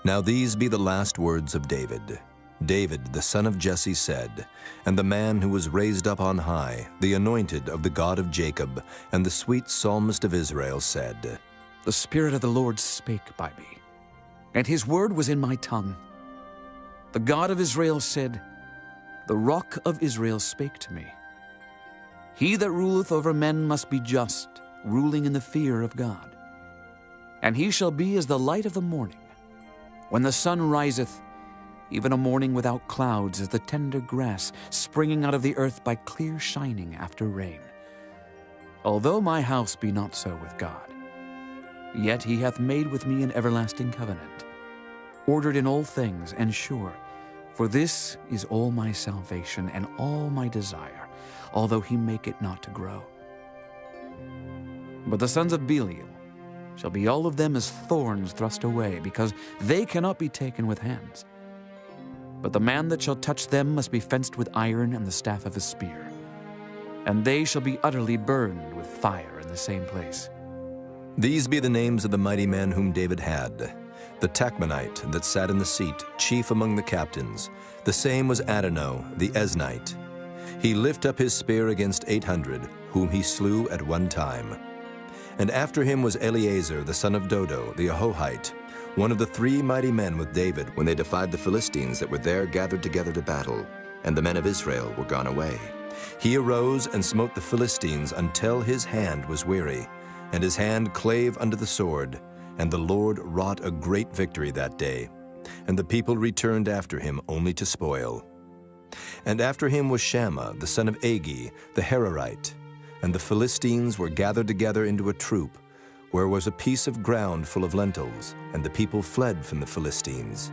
Now these be the last words of David. David, the son of Jesse, said, and the man who was raised up on high, the anointed of the God of Jacob, and the sweet psalmist of Israel, said, The Spirit of the Lord spake by me, and his word was in my tongue. The God of Israel said, The rock of Israel spake to me. He that ruleth over men must be just, ruling in the fear of God. And he shall be as the light of the morning, when the sun riseth, even a morning without clouds, as the tender grass springing out of the earth by clear shining after rain. Although my house be not so with God, yet he hath made with me an everlasting covenant, ordered in all things and sure. For this is all my salvation and all my desire, although he make it not to grow. But the sons of Belial shall be all of them as thorns thrust away, because they cannot be taken with hands. But the man that shall touch them must be fenced with iron and the staff of a spear, and they shall be utterly burned with fire in the same place. These be the names of the mighty men whom David had. The Tachmonite that sat in the seat, chief among the captains. The same was Adonai, the Eznite. He lift up his spear against 800, whom he slew at one time. And after him was Eleazar, the son of Dodo, the Ahohite, one of the 3 mighty men with David when they defied the Philistines that were there gathered together to battle, and the men of Israel were gone away. He arose and smote the Philistines until his hand was weary, and his hand clave under the sword, and the Lord wrought a great victory that day, and the people returned after him only to spoil. And after him was Shammah, the son of Agi, the Herorite, and the Philistines were gathered together into a troop, where was a piece of ground full of lentils, and the people fled from the Philistines.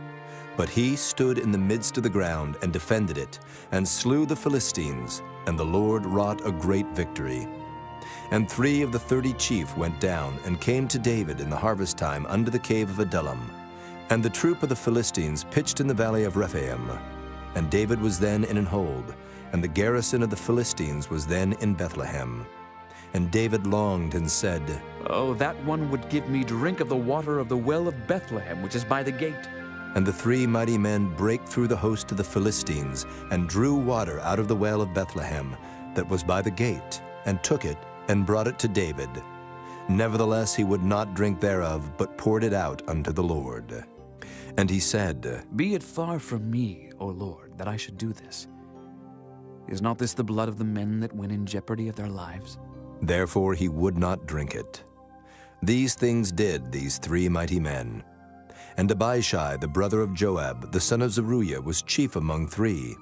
But he stood in the midst of the ground and defended it, and slew the Philistines, and the Lord wrought a great victory. And 3 of the 30 chief went down, and came to David in the harvest time under the cave of Adullam. And the troop of the Philistines pitched in the valley of Rephaim. And David was then in an hold, and the garrison of the Philistines was then in Bethlehem. And David longed and said, Oh, that one would give me drink of the water of the well of Bethlehem, which is by the gate. And the 3 mighty men brake through the host of the Philistines, and drew water out of the well of Bethlehem, that was by the gate, and took it, and brought it to David. Nevertheless he would not drink thereof, but poured it out unto the Lord. And he said, Be it far from me, O Lord, that I should do this. Is not this the blood of the men that went in jeopardy of their lives? Therefore he would not drink it. These things did these 3 mighty men. And Abishai, the brother of Joab, the son of Zeruiah, was chief among 3.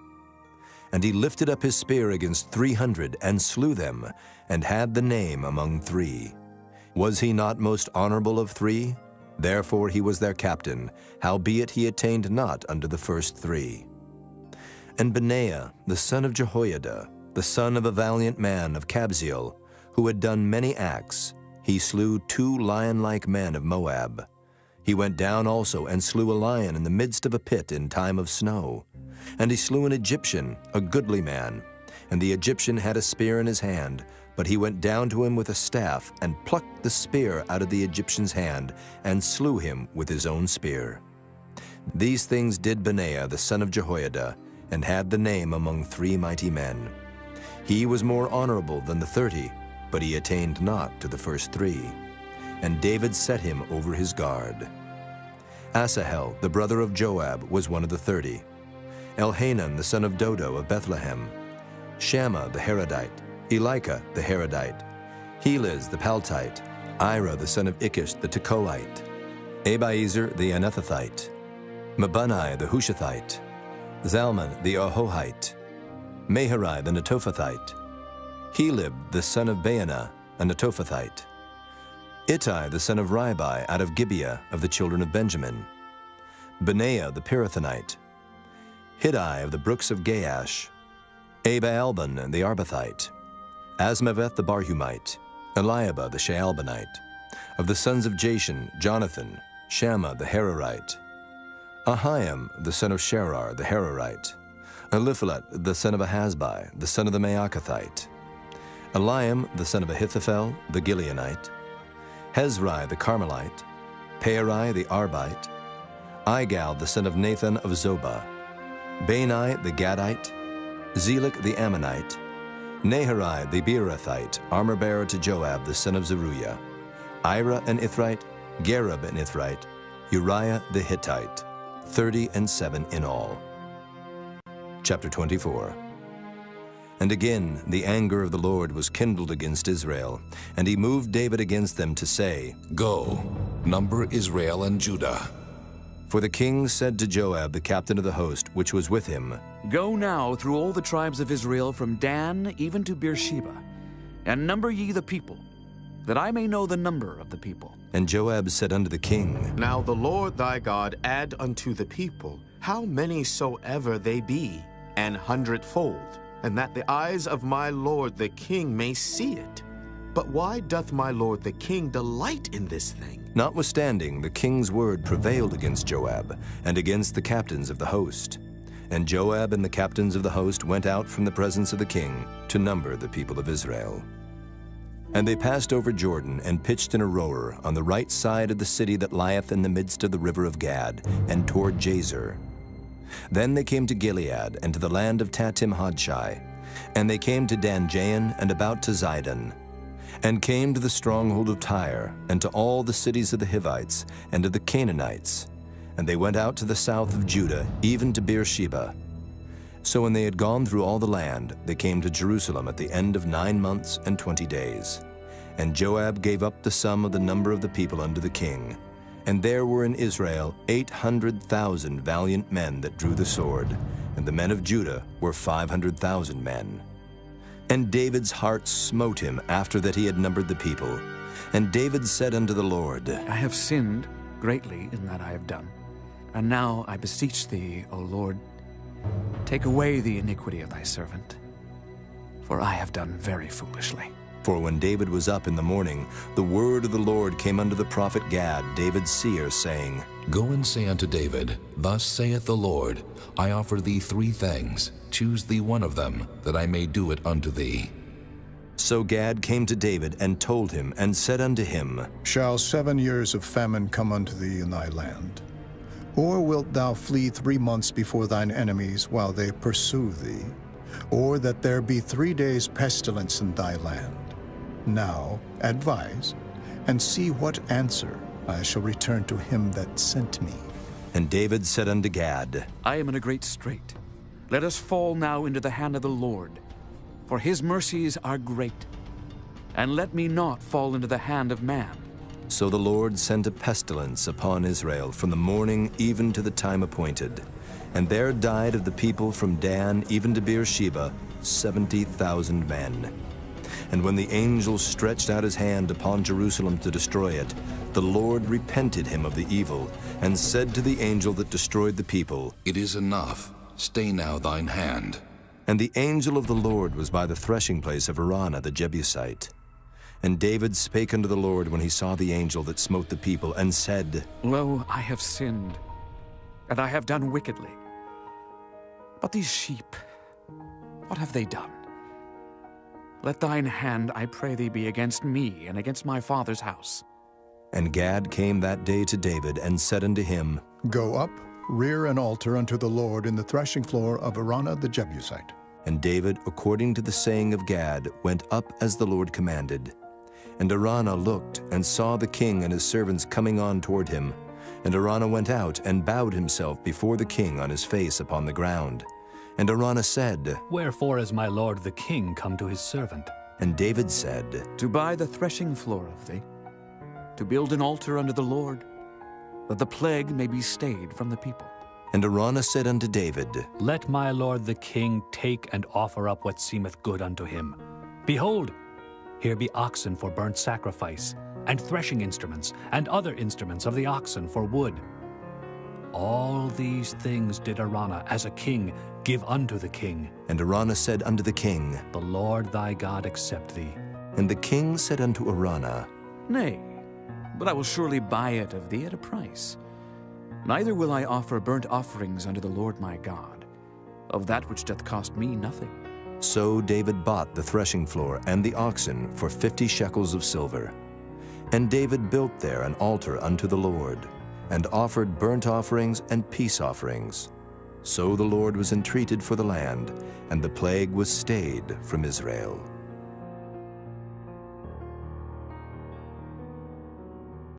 And he lifted up his spear against 300, and slew them, and had the name among 3. Was he not most honorable of 3? Therefore he was their captain, howbeit he attained not unto the first 3. And Benaiah, the son of Jehoiada, the son of a valiant man of Kabzeel, who had done many acts, he slew 2 lion-like men of Moab. He went down also and slew a lion in the midst of a pit in time of snow. And he slew an Egyptian, a goodly man. And the Egyptian had a spear in his hand, but he went down to him with a staff, and plucked the spear out of the Egyptian's hand, and slew him with his own spear. These things did Benaiah the son of Jehoiada, and had the name among 3 mighty men. He was more honorable than the 30, but he attained not to the first 3. And David set him over his guard. Asahel, the brother of Joab, was one of the 30. Elhanan, the son of Dodo of Bethlehem. Shammah the Harodite. Elika the Harodite. Heliz the Paltite. Ira the son of Ikish the Tekoite. Abiezer the Anathothite. Mabunai the Hushathite. Zalman the Ahohite. Maharai the Netophathite. Helib the son of Baanah, a Netophathite. Ittai the son of Ribai out of Gibeah of the children of Benjamin. Benaiah the Pirathonite. Hiddai of the brooks of Gaash. Abaalban the Arbathite. Asmaveth the Barhumite. Eliabah the Shaalbanite. Of the sons of Jashan, Jonathan. Shammah the Hararite. Ahiam the son of Sherar the Hararite. Eliphalet the son of Ahasbai, the son of the Maacathite. Eliam the son of Ahithophel the Gileonite. Hezrai the Carmelite. Pearai the Arbite. Igal the son of Nathan of Zobah. Bani the Gadite. Zelek the Ammonite. Naharai the Beerothite, armor-bearer to Joab the son of Zeruiah. Ira an Ithrite. Gareb an Ithrite. Uriah the Hittite. 37 in all. Chapter 24. And again the anger of the Lord was kindled against Israel, and he moved David against them to say, Go, number Israel and Judah. For the king said to Joab, the captain of the host, which was with him, Go now through all the tribes of Israel from Dan even to Beersheba, and number ye the people, that I may know the number of the people. And Joab said unto the king, Now the Lord thy God add unto the people how many soever they be, 100-fold, and that the eyes of my lord the king may see it. But why doth my lord the king delight in this thing? Notwithstanding, the king's word prevailed against Joab, and against the captains of the host. And Joab and the captains of the host went out from the presence of the king to number the people of Israel. And they passed over Jordan, and pitched in a rower on the right side of the city that lieth in the midst of the river of Gad, and toward Jazer. Then they came to Gilead, and to the land of Tatim-Hodshai. And they came to Dan-Jaan, and about to Zidon. And came to the stronghold of Tyre, and to all the cities of the Hivites, and of the Canaanites. And they went out to the south of Judah, even to Beersheba. So when they had gone through all the land, they came to Jerusalem at the end of 9 months and 20 days. And Joab gave up the sum of the number of the people unto the king. And there were in Israel 800,000 valiant men that drew the sword, and the men of Judah were 500,000 men. And David's heart smote him after that he had numbered the people. And David said unto the Lord, I have sinned greatly in that I have done. And now I beseech thee, O Lord, take away the iniquity of thy servant, for I have done very foolishly. For when David was up in the morning, the word of the Lord came unto the prophet Gad, David's seer, saying, Go and say unto David, Thus saith the Lord, I offer thee 3 things. Choose thee one of them, that I may do it unto thee. So Gad came to David, and told him, and said unto him, Shall 7 years of famine come unto thee in thy land? Or wilt thou flee 3 months before thine enemies while they pursue thee? Or that there be 3 days pestilence in thy land? Now advise, and see what answer I shall return to him that sent me. And David said unto Gad, I am in a great strait. Let us fall now into the hand of the Lord, for his mercies are great. And let me not fall into the hand of man. So the Lord sent a pestilence upon Israel from the morning even to the time appointed. And there died of the people from Dan even to Beersheba 70,000 men. And when the angel stretched out his hand upon Jerusalem to destroy it, the Lord repented him of the evil, and said to the angel that destroyed the people, It is enough. Stay now thine hand. And the angel of the Lord was by the threshing place of Araunah the Jebusite. And David spake unto the Lord when he saw the angel that smote the people, and said, Lo, I have sinned, and I have done wickedly. But these sheep, what have they done? Let thine hand, I pray thee, be against me and against my father's house. And Gad came that day to David, and said unto him, Go up, rear an altar unto the Lord in the threshing floor of Araunah the Jebusite. And David, according to the saying of Gad, went up as the Lord commanded. And Araunah looked, and saw the king and his servants coming on toward him. And Araunah went out, and bowed himself before the king on his face upon the ground. And Araunah said, Wherefore is my lord the king come to his servant? And David said, To buy the threshing floor of thee, to build an altar unto the Lord, that the plague may be stayed from the people. And Araunah said unto David, Let my lord the king take and offer up what seemeth good unto him. Behold, here be oxen for burnt sacrifice, and threshing instruments, and other instruments of the oxen for wood. All these things did Araunah, as a king, give unto the king. And Araunah said unto the king, The Lord thy God accept thee. And the king said unto Araunah, Nay, but I will surely buy it of thee at a price. Neither will I offer burnt offerings unto the Lord my God, of that which doth cost me nothing. So David bought the threshing floor and the oxen for 50 shekels of silver. And David built there an altar unto the Lord, and offered burnt offerings and peace offerings. So the Lord was entreated for the land, and the plague was stayed from Israel.